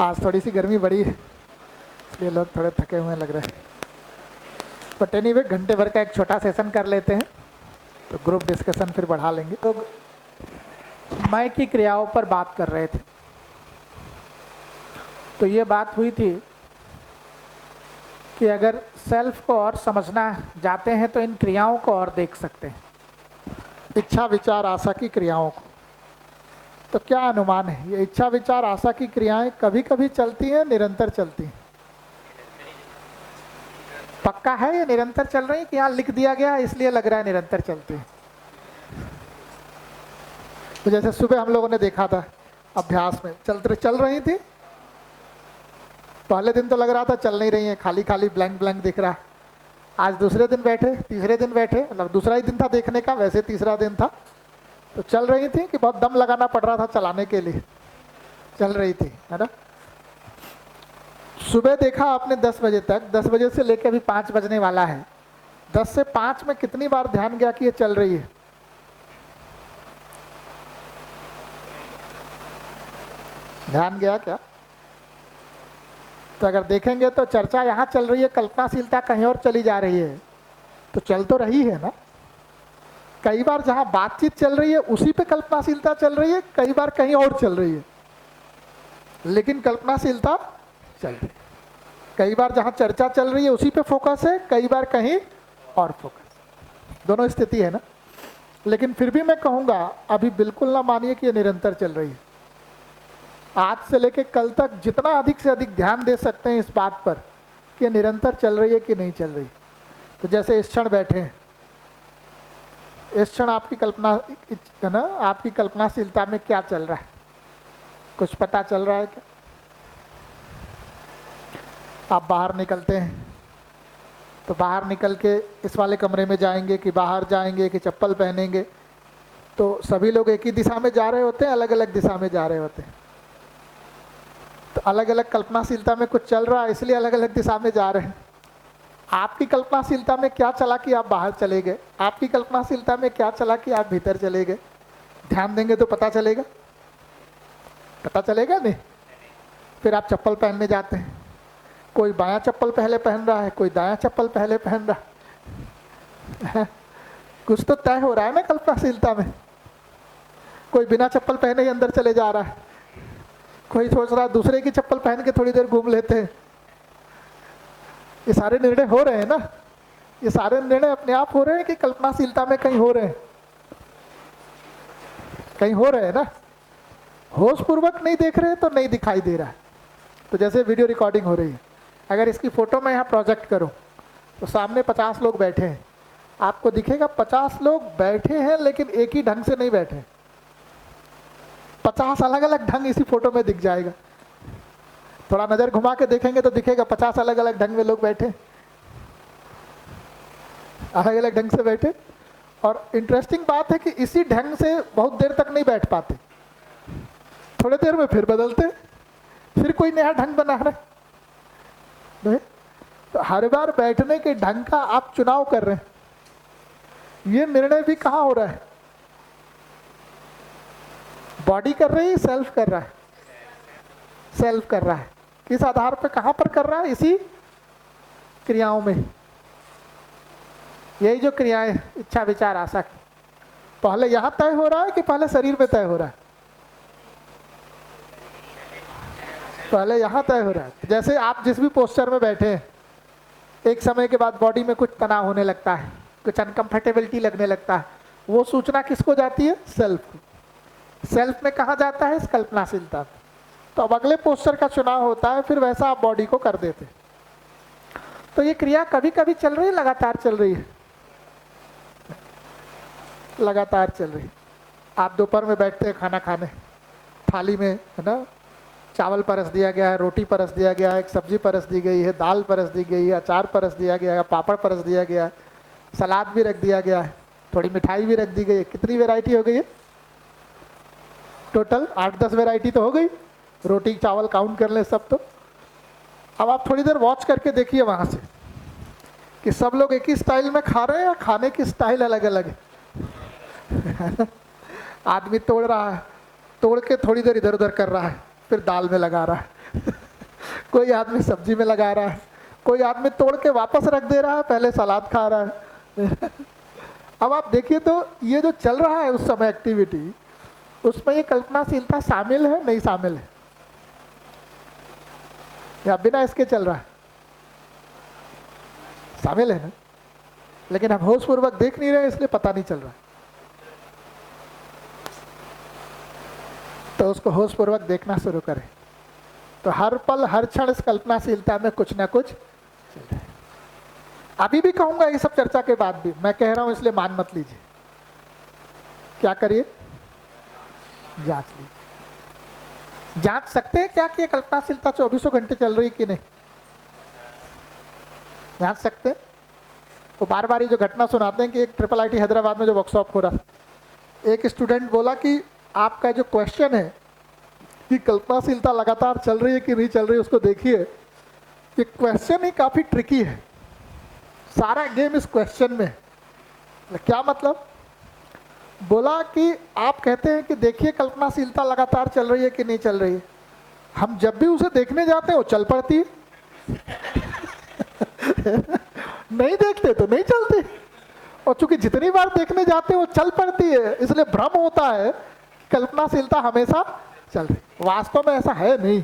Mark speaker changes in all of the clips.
Speaker 1: आज थोड़ी सी गर्मी बढ़ी है इसलिए लोग थोड़े थके हुए लग रहे हैं। बट एनीवे घंटे भर का एक छोटा सेशन कर लेते हैं तो ग्रुप डिस्कशन फिर बढ़ा लेंगे। तो मैं की क्रियाओं पर बात कर रहे थे, तो ये बात हुई थी कि अगर सेल्फ को और समझना जाते हैं तो इन क्रियाओं को और देख सकते हैं, इच्छा विचार आशा की क्रियाओं को। तो क्या अनुमान है, ये इच्छा विचार आशा की क्रियाएं कभी कभी चलती हैं, निरंतर चलती हैं? पक्का है ये निरंतर चल रही है कि यहाँ लिख दिया गया है इसलिए लग रहा है निरंतर चलती है? तो जैसे सुबह हम लोगों ने देखा था अभ्यास में चल रही थी। पहले दिन तो लग रहा था चल नहीं रही है, खाली खाली ब्लैंक ब्लैंक दिख रहा है। आज दूसरे दिन बैठे, तीसरे दिन बैठे, मतलब दूसरा ही दिन था देखने का, वैसे तीसरा दिन था, तो चल रही थी कि बहुत दम लगाना पड़ रहा था चलाने के लिए, चल रही थी, है ना। सुबह देखा आपने 10 बजे तक, 10 बजे से लेकर अभी 5 बजने वाला है, 10 से 5 में कितनी बार ध्यान गया कि ये चल रही है? ध्यान गया क्या? तो अगर देखेंगे तो चर्चा यहाँ चल रही है, कल्पनाशीलता कहीं और चली जा रही है, तो चल तो रही है ना। कई बार जहाँ बातचीत चल रही है उसी पे कल्पनाशीलता चल रही है, कई बार कहीं और चल रही है, लेकिन कल्पनाशीलता चल रही है। कई बार जहाँ चर्चा चल रही है उसी पे फोकस है, कई बार कहीं और फोकस, दोनों स्थिति है ना। लेकिन फिर भी मैं कहूँगा अभी बिल्कुल ना मानिए कि ये निरंतर चल रही है। आज से लेके कल तक जितना अधिक से अधिक ध्यान दे सकते हैं इस बात पर कि निरंतर चल रही है कि नहीं चल रही। तो जैसे इस क्षण बैठे हैं, इस क्षण आपकी कल्पना है ना, आपकी कल्पनाशीलता में क्या चल रहा है, कुछ पता चल रहा है क्या? आप बाहर निकलते हैं तो बाहर निकल के इस वाले कमरे में जाएंगे कि बाहर जाएंगे कि चप्पल पहनेंगे, तो सभी लोग एक ही दिशा में जा रहे होते हैं, अलग अलग दिशा में जा रहे होते हैं। तो अलग अलग कल्पनाशीलता में कुछ चल रहा है इसलिए अलग अलग दिशा में जा रहे हैं। आपकी कल्पनाशीलता में क्या चला कि आप बाहर चले गए, आपकी कल्पनाशीलता में क्या चला कि आप भीतर चले गए? ध्यान देंगे तो पता चलेगा, पता चलेगा नहीं? फिर आप चप्पल पहनने जाते हैं, कोई बायां चप्पल पहले पहन रहा है, कोई दायां चप्पल पहले पहन रहा है। कुछ तो तय हो रहा है ना कल्पनाशीलता में। कोई बिना चप्पल पहने ही अंदर चले जा रहा है, कोई सोच रहा है दूसरे की चप्पल पहन के थोड़ी देर घूम लेते हैं। ये सारे निर्णय हो रहे हैं ना, ये सारे निर्णय अपने आप हो रहे हैं कि कल्पनाशीलता में कहीं हो रहे हैं? कहीं हो रहे हैं ना। होश पूर्वक नहीं देख रहे हैं तो नहीं दिखाई दे रहा है। तो जैसे वीडियो रिकॉर्डिंग हो रही है, अगर इसकी फोटो मैं यहाँ प्रोजेक्ट करूँ तो सामने 50 लोग बैठे हैं, आपको दिखेगा 50 लोग बैठे हैं लेकिन एक ही ढंग से नहीं बैठे, 50 अलग अलग ढंग इसी फोटो में दिख जाएगा। थोड़ा नज़र घुमा के देखेंगे तो दिखेगा 50 अलग अलग ढंग में लोग बैठे, अलग अलग ढंग से बैठे। और इंटरेस्टिंग बात है कि इसी ढंग से बहुत देर तक नहीं बैठ पाते, थोड़ी देर में फिर बदलते, फिर कोई नया ढंग बना रहे। तो हर बार बैठने के ढंग का आप चुनाव कर रहे हैं। ये निर्णय भी कहाँ हो रहा है? बॉडी कर रही है, सेल्फ कर रहा है? सेल्फ कर रहा है। किस आधार पर, कहां पर कर रहा है? इसी क्रियाओं में। यही जो क्रियाएं इच्छा विचार आशा की, पहले यहां तय हो रहा है कि पहले शरीर में तय हो रहा है? पहले यहां तय हो रहा है। जैसे आप जिस भी पोस्चर में बैठे हैं, एक समय के बाद बॉडी में कुछ तनाव होने लगता है, कुछ अनकंफर्टेबिलिटी लगने लगता है, वो सूचना किसको जाती है? सेल्फ को। सेल्फ में कहा जाता है? कल्पनाशीलता। तो अब अगले पोस्चर का चुनाव होता है, फिर वैसा आप बॉडी को कर देते। तो ये क्रिया कभी कभी चल रही है, लगातार चल रही है, लगातार चल रही है। आप दोपहर में बैठते हैं खाना खाने, थाली में है ना चावल परस दिया गया है, रोटी परस दिया गया है, एक सब्जी परस दी गई है, दाल परस दी गई है, अचार परस दिया गया है, पापड़ परस दिया गया है, सलाद भी रख दिया गया है, थोड़ी मिठाई भी रख दी गई है। कितनी वैरायटी हो गई है? टोटल 8-10 वैरायटी तो हो गई, रोटी चावल काउंट कर ले सब। तो अब आप थोड़ी देर वॉच करके देखिए वहाँ से कि सब लोग एक ही स्टाइल में खा रहे हैं या खाने की स्टाइल अलग अलग है। आदमी तोड़ रहा है, तोड़ के थोड़ी देर इधर उधर कर रहा है, फिर दाल में लगा रहा है। कोई आदमी सब्जी में लगा रहा है, कोई आदमी तोड़ के वापस रख दे रहा है, पहले सलाद खा रहा है। अब आप देखिए तो ये जो चल रहा है उस समय एक्टिविटी, उसमें ये कल्पनाशीलता शामिल है नहीं शामिल है, या बिना इसके चल रहा है? शामिल है ना, लेकिन हम होशपूर्वक देख नहीं रहे इसलिए पता नहीं चल रहा। तो उसको होशपूर्वक देखना शुरू करें, तो हर पल हर क्षण इस कल्पनाशीलता में कुछ ना कुछ चल रहा है। अभी भी कहूंगा ये सब चर्चा के बाद भी, मैं कह रहा हूं इसलिए मान मत लीजिए। क्या करिए? जांच लीजिए। जांच सकते हैं क्या कि ये कल्पनाशीलता 24 घंटे चल रही कि नहीं? जांच सकते हैं। वो बार बार ये जो घटना सुनाते हैं कि एक IIIT हैदराबाद में जो वर्कशॉप हो रहा, एक स्टूडेंट बोला कि आपका जो क्वेश्चन है कि कल्पनाशीलता लगातार चल रही है कि नहीं चल रही है, उसको देखिए, ये क्वेश्चन ही काफी ट्रिकी है, सारा गेम इस क्वेश्चन में। क्या मतलब? बोला कि आप कहते हैं कि देखिए कल्पनाशीलता लगातार चल रही है कि नहीं चल रही है, हम जब भी उसे देखने जाते हैं वो चल पड़ती है। नहीं देखते तो नहीं चलती, और चूंकि जितनी बार देखने जाते हैं वो चल पड़ती है, इसलिए भ्रम होता है कल्पनाशीलता हमेशा चल रही। वास्तव में ऐसा है नहीं।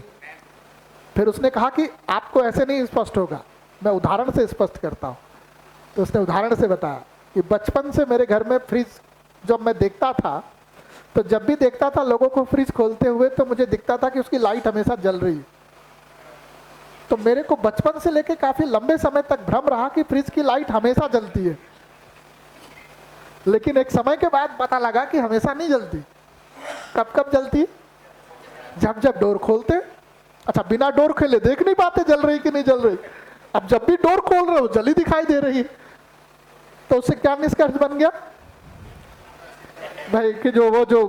Speaker 1: फिर उसने कहा कि आपको ऐसे नहीं स्पष्ट होगा, मैं उदाहरण से स्पष्ट करता हूँ। तो उसने उदाहरण से बताया कि बचपन से मेरे घर में फ्रिज जब मैं देखता था, तो जब भी देखता था लोगों को फ्रिज खोलते हुए, तो मुझे दिखता था कि उसकी लाइट हमेशा जल रही है। तो मेरे को बचपन से लेके काफी लंबे समय तक भ्रम रहा कि फ्रिज की लाइट हमेशा जलती है, लेकिन एक समय के बाद पता लगा कि हमेशा नहीं जलती। कब कब जलती है? जब जब डोर खोलते। अच्छा, बिना डोर खोले देख नहीं पाते जल रही कि नहीं जल रही, अब जब भी डोर खोल रहे हो जली दिखाई दे रही है। तो उससे क्या निष्कर्ष बन गया भाई कि जो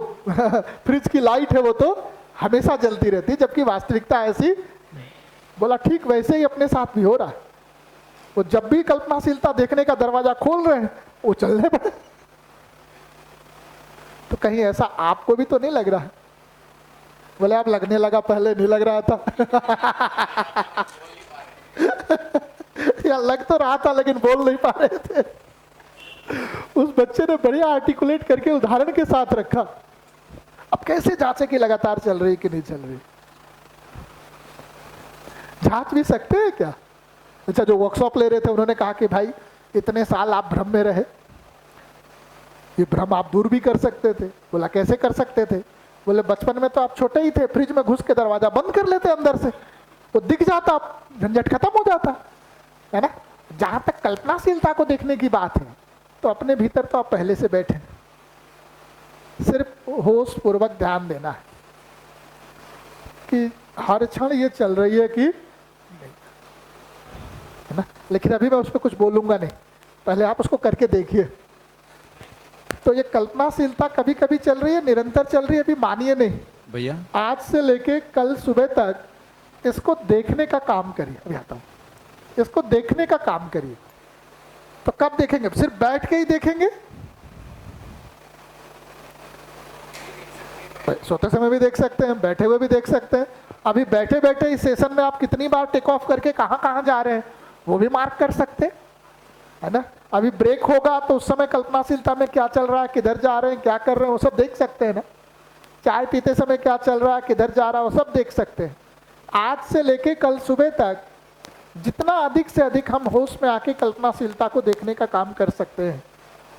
Speaker 1: फ्रिज की लाइट है वो तो हमेशा जलती रहती है, जबकि वास्तविकता ऐसी। बोला ठीक वैसे ही अपने साथ भी हो रहा है, वो जब भी कल्पनाशीलता देखने का दरवाजा खोल रहे हैं वो चलने पड़े। तो कहीं ऐसा आपको भी तो नहीं लग रहा है? बोले आप लगने लगा, पहले नहीं लग रहा था। या लग तो रहा था लेकिन बोल नहीं पा रहे थे। उस बच्चे ने बढ़िया आर्टिकुलेट करके उदाहरण के साथ रखा। अब कैसे जांचे कि लगातार चल रही कि नहीं चल रही? जांच भी सकते हैं क्या? अच्छा, जो वर्कशॉप ले रहे थे उन्होंने कहा कि भाई इतने साल आप भ्रम में रहे, ये भ्रम आप दूर भी कर सकते थे। बोला कैसे कर सकते थे? बोले बचपन में तो आप छोटे ही थे, फ्रिज में घुस के दरवाजा बंद कर लेते अंदर से, तो दिख जाता, झंझट खत्म हो जाता है ना। जहां तक कल्पनाशीलता को देखने की बात है, तो अपने भीतर तो आप पहले से बैठे, सिर्फ होश पूर्वक ध्यान देना है कि हर क्षण ये चल रही है कि नहीं, है ना। लेकिन अभी मैं उस पर कुछ बोलूंगा नहीं, पहले आप उसको करके देखिए। तो ये कल्पनाशीलता कभी कभी चल रही है, निरंतर चल रही है, अभी मानिए नहीं
Speaker 2: भैया।
Speaker 1: आज से लेके कल सुबह तक इसको देखने का काम करिए। अभी आता हूँ, इसको देखने का काम करिए। तो कब देखेंगे? सिर्फ बैठ के ही देखेंगे? सोते समय भी देख सकते हैं, बैठे हुए भी देख सकते हैं। अभी बैठे बैठे इस सेशन में आप कितनी बार टेक ऑफ करके कहाँ कहाँ जा रहे हैं वो भी मार्क कर सकते हैं, है ना। अभी ब्रेक होगा तो उस समय कल्पनाशीलता में क्या चल रहा है, किधर जा रहे हैं, क्या कर रहे हैं, वो सब देख सकते हैं ना। चाय पीते समय क्या चल रहा है, किधर जा रहा है, वो सब देख सकते हैं। आज से लेके कल सुबह तक जितना अधिक से अधिक हम होश में आके कल्पनाशीलता को देखने का काम कर सकते हैं,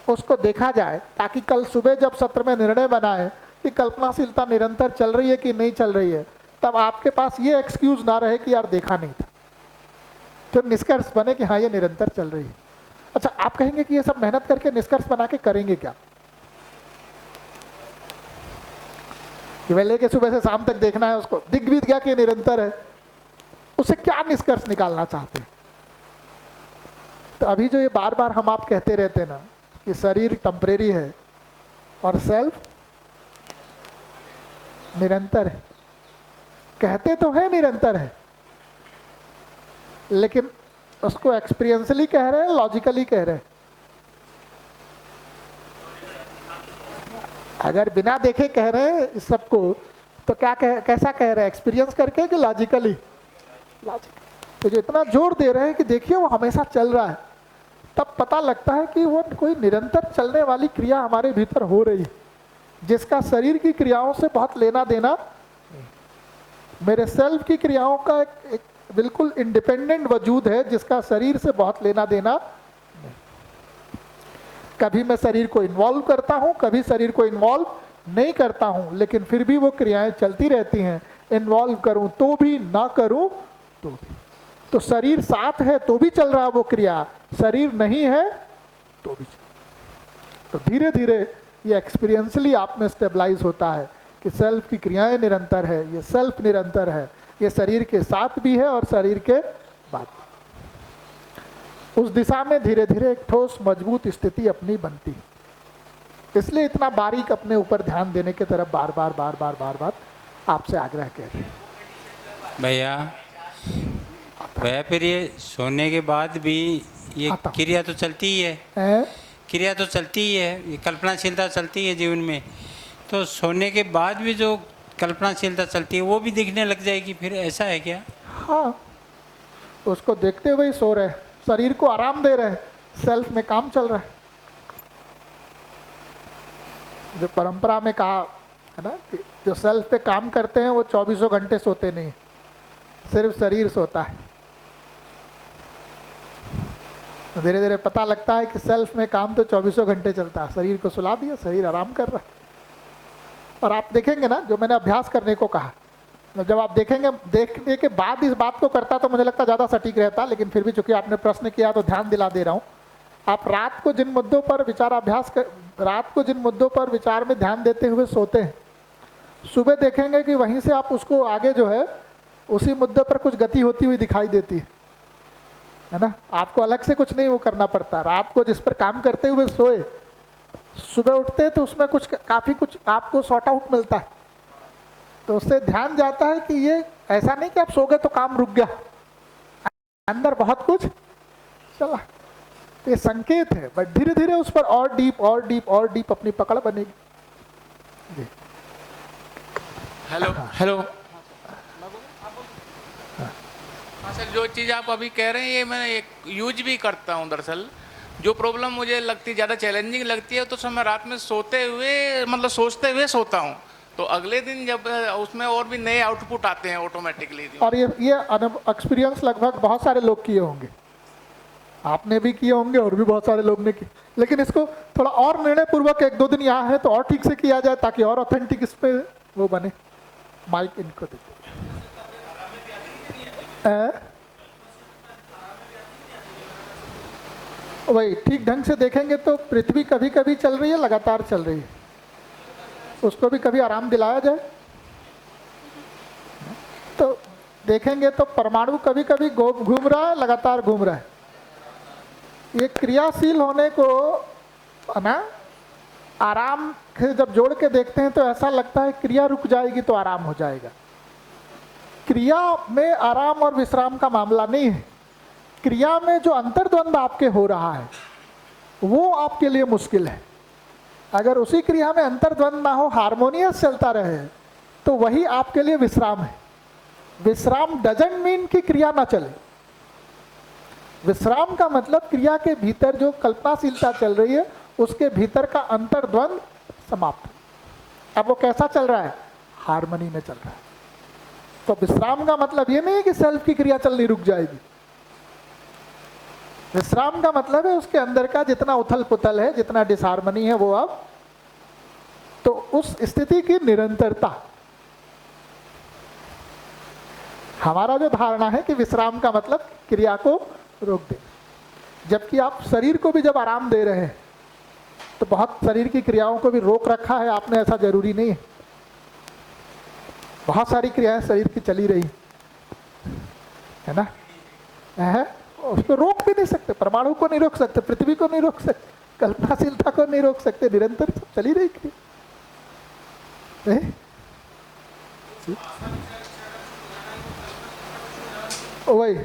Speaker 1: उसको देखा जाए, ताकि कल सुबह जब सत्र में निर्णय बनाए कि कल्पनाशीलता निरंतर चल रही है कि नहीं चल रही है, तब आपके पास ये एक्सक्यूज ना रहे कि यार देखा नहीं था, फिर निष्कर्ष बने कि हाँ ये निरंतर चल रही है। अच्छा, आप कहेंगे कि ये सब मेहनत करके निष्कर्ष बना के करेंगे क्या? कि वे लेके सुबह से शाम तक देखना है, उसको दिख भी गया कि निरंतर है, उससे क्या निष्कर्ष निकालना चाहते हैं? तो अभी जो ये बार बार हम आप कहते रहते हैं ना कि शरीर टेम्परेरी है और सेल्फ निरंतर है, कहते तो है निरंतर है, लेकिन उसको एक्सपीरियंसली कह रहे हैं, लॉजिकली कह रहे हैं? अगर बिना देखे कह रहे हैं इस सबको, तो क्या कैसा कह रहे हैं? एक्सपीरियंस करके कि लॉजिकली? लॉजिक। तो जो इतना जोर दे रहे हैं कि देखिए वो हमेशा चल रहा है, तब पता लगता है कि वो कोई निरंतर चलने वाली क्रिया हमारे भीतर हो रही है, जिसका शरीर की क्रियाओं से बहुत लेना देना। मेरे सेल्फ की क्रियाओं का एक बिल्कुल इंडिपेंडेंट वजूद है, जिसका शरीर से बहुत लेना देना नहीं। कभी मैं शरीर को इन्वॉल्व करता हूं, कभी शरीर को इन्वॉल्व नहीं करता हूं, लेकिन फिर भी वो क्रियाएं चलती रहती हैं। इन्वॉल्व करूं तो भी, ना करूं तो भी। तो शरीर साथ है तो भी चल रहा है वो क्रिया, शरीर नहीं है तो भी चल। तो धीरे धीरे ये एक्सपीरियंसली आप में स्टेबलाइज होता है कि सेल्फ की क्रियाएं निरंतर है, ये सेल्फ निरंतर है, ये शरीर के साथ भी है और शरीर के बाद भी। उस दिशा में धीरे धीरे एक ठोस मजबूत स्थिति अपनी बनती है। इसलिए इतना बारीक अपने ऊपर ध्यान देने की तरफ बार बार बार बार बार बार आपसे आग्रह कर रहे हैं।
Speaker 2: भैया फिर ये सोने के बाद भी ये क्रिया तो चलती ही है, क्रिया तो चलती ही है, ये कल्पनाशीलता चलती है जीवन में। तो सोने के बाद भी जो कल्पनाशीलता चलती है वो भी दिखने लग जाएगी फिर, ऐसा है क्या?
Speaker 1: हाँ, उसको देखते हुए ही सो रहे, शरीर को आराम दे रहे, सेल्फ में काम चल रहा है। जो परंपरा में कहा है ना कि जो सेल्फ पे काम करते हैं वो 24 घंटे सोते नहीं, सिर्फ शरीर सोता है। धीरे धीरे पता लगता है कि सेल्फ में काम तो 24 घंटे चलता है, शरीर को सुला दिया, शरीर आराम कर रहा है। और आप देखेंगे ना, जो मैंने अभ्यास करने को कहा, जब आप देखेंगे, देखने के बाद इस बात को करता तो मुझे लगता ज़्यादा सटीक रहता, लेकिन फिर भी चूंकि आपने प्रश्न किया तो ध्यान दिला दे रहा हूँ। आप रात को जिन मुद्दों पर विचार में ध्यान देते हुए सोते हैं, सुबह देखेंगे कि वहीं से आप उसको आगे जो है उसी मुद्दे पर कुछ गति होती हुई दिखाई देती है ना। आपको अलग से कुछ नहीं वो करना पड़ता। रात को जिस पर काम करते हुए सोए, सुबह उठते हैं तो उसमें काफ़ी कुछ आपको सॉर्ट आउट मिलता है। तो उससे ध्यान जाता है कि ये ऐसा नहीं कि आप सो गए तो काम रुक गया, अंदर बहुत कुछ चला। ये संकेत है, बट धीरे धीरे उस पर और डीप और डीप और डीप अपनी पकड़ बनेगी।
Speaker 3: Hello hello. हाँ सर, जो चीज़ आप अभी कह रहे हैं ये मैं एक यूज भी करता हूँ। दरअसल जो प्रॉब्लम मुझे लगती ज़्यादा चैलेंजिंग लगती है, तो सब मैं रात में सोते हुए, मतलब सोचते हुए सोता हूँ, तो अगले दिन जब उसमें और भी नए आउटपुट आते हैं ऑटोमेटिकली। और
Speaker 1: ये एक्सपीरियंस लगभग बहुत सारे लोग किए होंगे, आपने भी किए होंगे और भी बहुत सारे लोग ने किए। लेकिन इसको थोड़ा और निर्णय पूर्वक 1-2 दिन यहाँ है तो और ठीक से किया जाए, ताकि और ऑथेंटिक इस पे वो बने। माइक इनको देते वही ठीक ढंग से देखेंगे तो पृथ्वी कभी कभी चल रही है, लगातार चल रही है, उसको भी कभी आराम दिलाया जाए तो देखेंगे तो परमाणु कभी कभी घूम रहा है, लगातार घूम रहा है। ये क्रियाशील होने को ना आराम से जब जोड़ के देखते हैं तो ऐसा लगता है क्रिया रुक जाएगी तो आराम हो जाएगा। क्रिया में आराम और विश्राम का मामला नहीं है। क्रिया में जो अंतर्द्वंद आपके हो रहा है वो आपके लिए मुश्किल है। अगर उसी क्रिया में अंतर्द्वंद ना हो, हार्मोनियस चलता रहे, तो वही आपके लिए विश्राम है। विश्राम डजंट मीन कि क्रिया ना चले। विश्राम का मतलब क्रिया के भीतर जो कल्पनाशीलता चल रही है उसके भीतर का अंतर्द्वंद समाप्त। अब वो कैसा चल रहा है? हार्मनी में चल रहा है। तो विश्राम का मतलब ये नहीं है कि सेल्फ की क्रिया चलनी रुक जाएगी। विश्राम का मतलब है उसके अंदर का जितना उथल पुथल है, जितना डिसहार्मनी है, वो अब तो उस स्थिति की निरंतरता। हमारा जो धारणा है कि विश्राम का मतलब क्रिया को रोक दे, जबकि आप शरीर को भी जब आराम दे रहे हैं तो बहुत शरीर की क्रियाओं को भी रोक रखा है आपने, ऐसा जरूरी नहीं है। बहुत सारी क्रियाएं शरीर की चली रही है ना, है उसको रोक भी नहीं सकते। परमाणु को नहीं रोक सकते, पृथ्वी को नहीं रोक सकते, कल्पनाशीलता को नहीं रोक सकते, निरंतर चली रही क्रिया। वही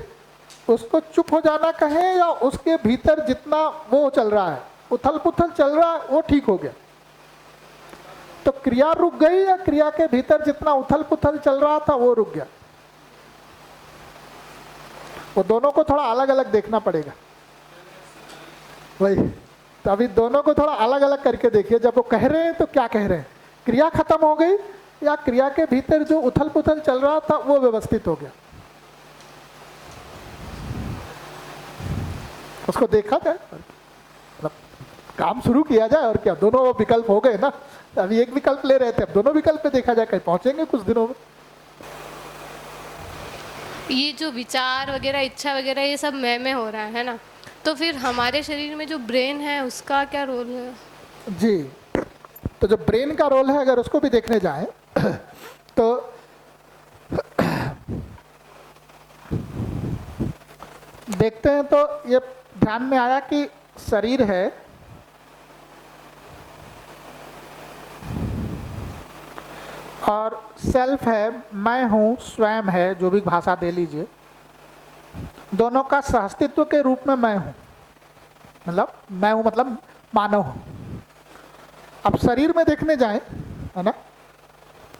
Speaker 1: उसको चुप हो जाना कहें या उसके भीतर जितना वो चल रहा है, उथल पुथल चल रहा है, वो ठीक हो गया। तो क्रिया रुक गई या क्रिया के भीतर जितना उथल पुथल चल रहा था वो रुक गया। वो दोनों को थोड़ा अलग अलग देखना पड़ेगा। वही तो अभी दोनों को थोड़ा अलग अलग करके देखिए, जब वो कह रहे हैं तो क्या कह रहे हैं, क्रिया खत्म हो गई या क्रिया के भीतर जो उथल पुथल चल रहा था वो व्यवस्थित हो गया, उसको देखा जाए, मतलब काम शुरू किया जाए और क्या। दोनों विकल्प हो गए ना, अभी एक विकल्प ले रहे थे, अब दोनों विकल्प पे देखा जाए, कहीं पहुंचेंगे कुछ दिनों में।
Speaker 4: ये जो विचार वगैरह, इच्छा वगैरह, ये सब मैं में हो रहा है ना, तो फिर हमारे शरीर में जो ब्रेन है उसका क्या रोल है? जी,
Speaker 1: तो जो ब्रेन का रोल है अगर उसको भी देखने जाएं तो देखते हैं तो ये ध्यान में आया कि शरीर है, और सेल्फ है, मैं हूँ, स्वयं है, जो भी भाषा दे लीजिए, दोनों का सहअस्तित्व के रूप में मैं हूँ, मतलब मैं हूँ मतलब मानव हूँ। अब शरीर में देखने जाएं, है ना,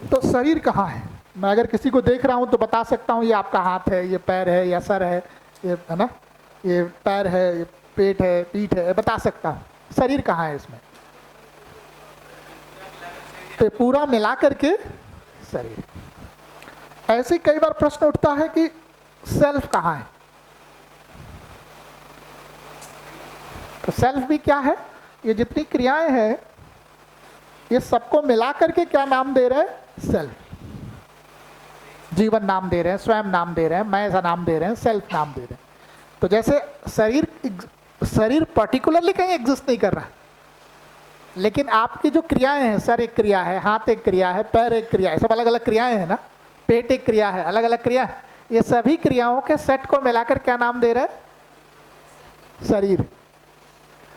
Speaker 1: तो शरीर कहाँ है? मैं अगर किसी को देख रहा हूँ तो बता सकता हूँ ये आपका हाथ है, ये पैर है, या सर है, ये है ना, ये पैर है, ये पेट है, पीठ है, बता सकता हूँ। शरीर कहाँ है इसमें? तो पूरा मिला करके शरीर। ऐसे कई बार प्रश्न उठता है कि सेल्फ कहाँ है? तो सेल्फ भी क्या है? ये जितनी क्रियाएं हैं ये सबको मिला करके क्या नाम दे रहे हैं? सेल्फ। जीवन नाम दे रहे हैं, स्वयं नाम दे रहे हैं, मैं ऐसा नाम दे रहे हैं, सेल्फ नाम दे रहे हैं। तो जैसे शरीर पर्टिकुलरली कहीं एग्जिस्ट नहीं कर रहा, लेकिन आपकी जो क्रियाएं हैं, सर एक क्रिया है, हाथ एक क्रिया है, पैर एक क्रिया है, सब अलग अलग क्रियाएं हैं ना, पेट एक क्रिया है, अलग अलग क्रिया है, ये सभी क्रियाओं के सेट को मिलाकर क्या नाम दे रहे हैं? शरीर।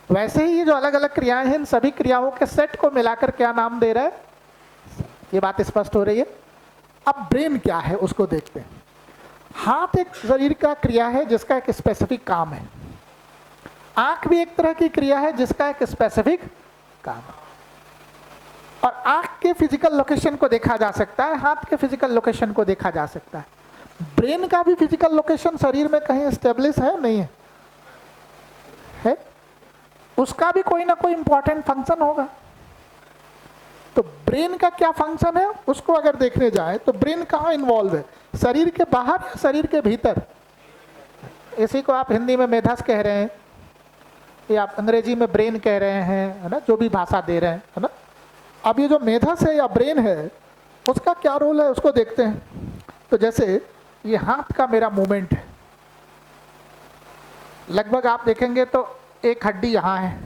Speaker 1: वैसे ही ये जो अलग अलग क्रियाएं हैं, इन सभी क्रियाओं के सेट को मिलाकर क्या नाम दे रहे हैं? ये बात स्पष्ट हो रही है। अब ब्रेन क्या है उसको देखते हैं। हाथ एक शरीर का क्रिया है जिसका एक स्पेसिफिक काम है, आंख भी एक तरह की क्रिया है जिसका एक स्पेसिफिक काम है, और आंख के फिजिकल लोकेशन को देखा जा सकता है, हाथ के फिजिकल लोकेशन को देखा जा सकता है। ब्रेन का भी फिजिकल लोकेशन शरीर में कहीं एस्टेब्लिश है? नहीं है, है? उसका भी कोई ना कोई इंपॉर्टेंट फंक्शन होगा। तो ब्रेन का क्या फंक्शन है उसको अगर देखने जाए तो ब्रेन कहाँ इन्वॉल्व है? शरीर के बाहर या शरीर के भीतर? इसी को आप हिंदी में मेधस कह रहे हैं, या आप अंग्रेजी में ब्रेन कह रहे हैं, है ना, जो भी भाषा दे रहे हैं, है ना। अब ये जो मेधस है या ब्रेन है उसका क्या रोल है उसको देखते हैं। तो जैसे ये हाथ का मेरा मूवमेंट है, लगभग आप देखेंगे तो एक हड्डी यहाँ है,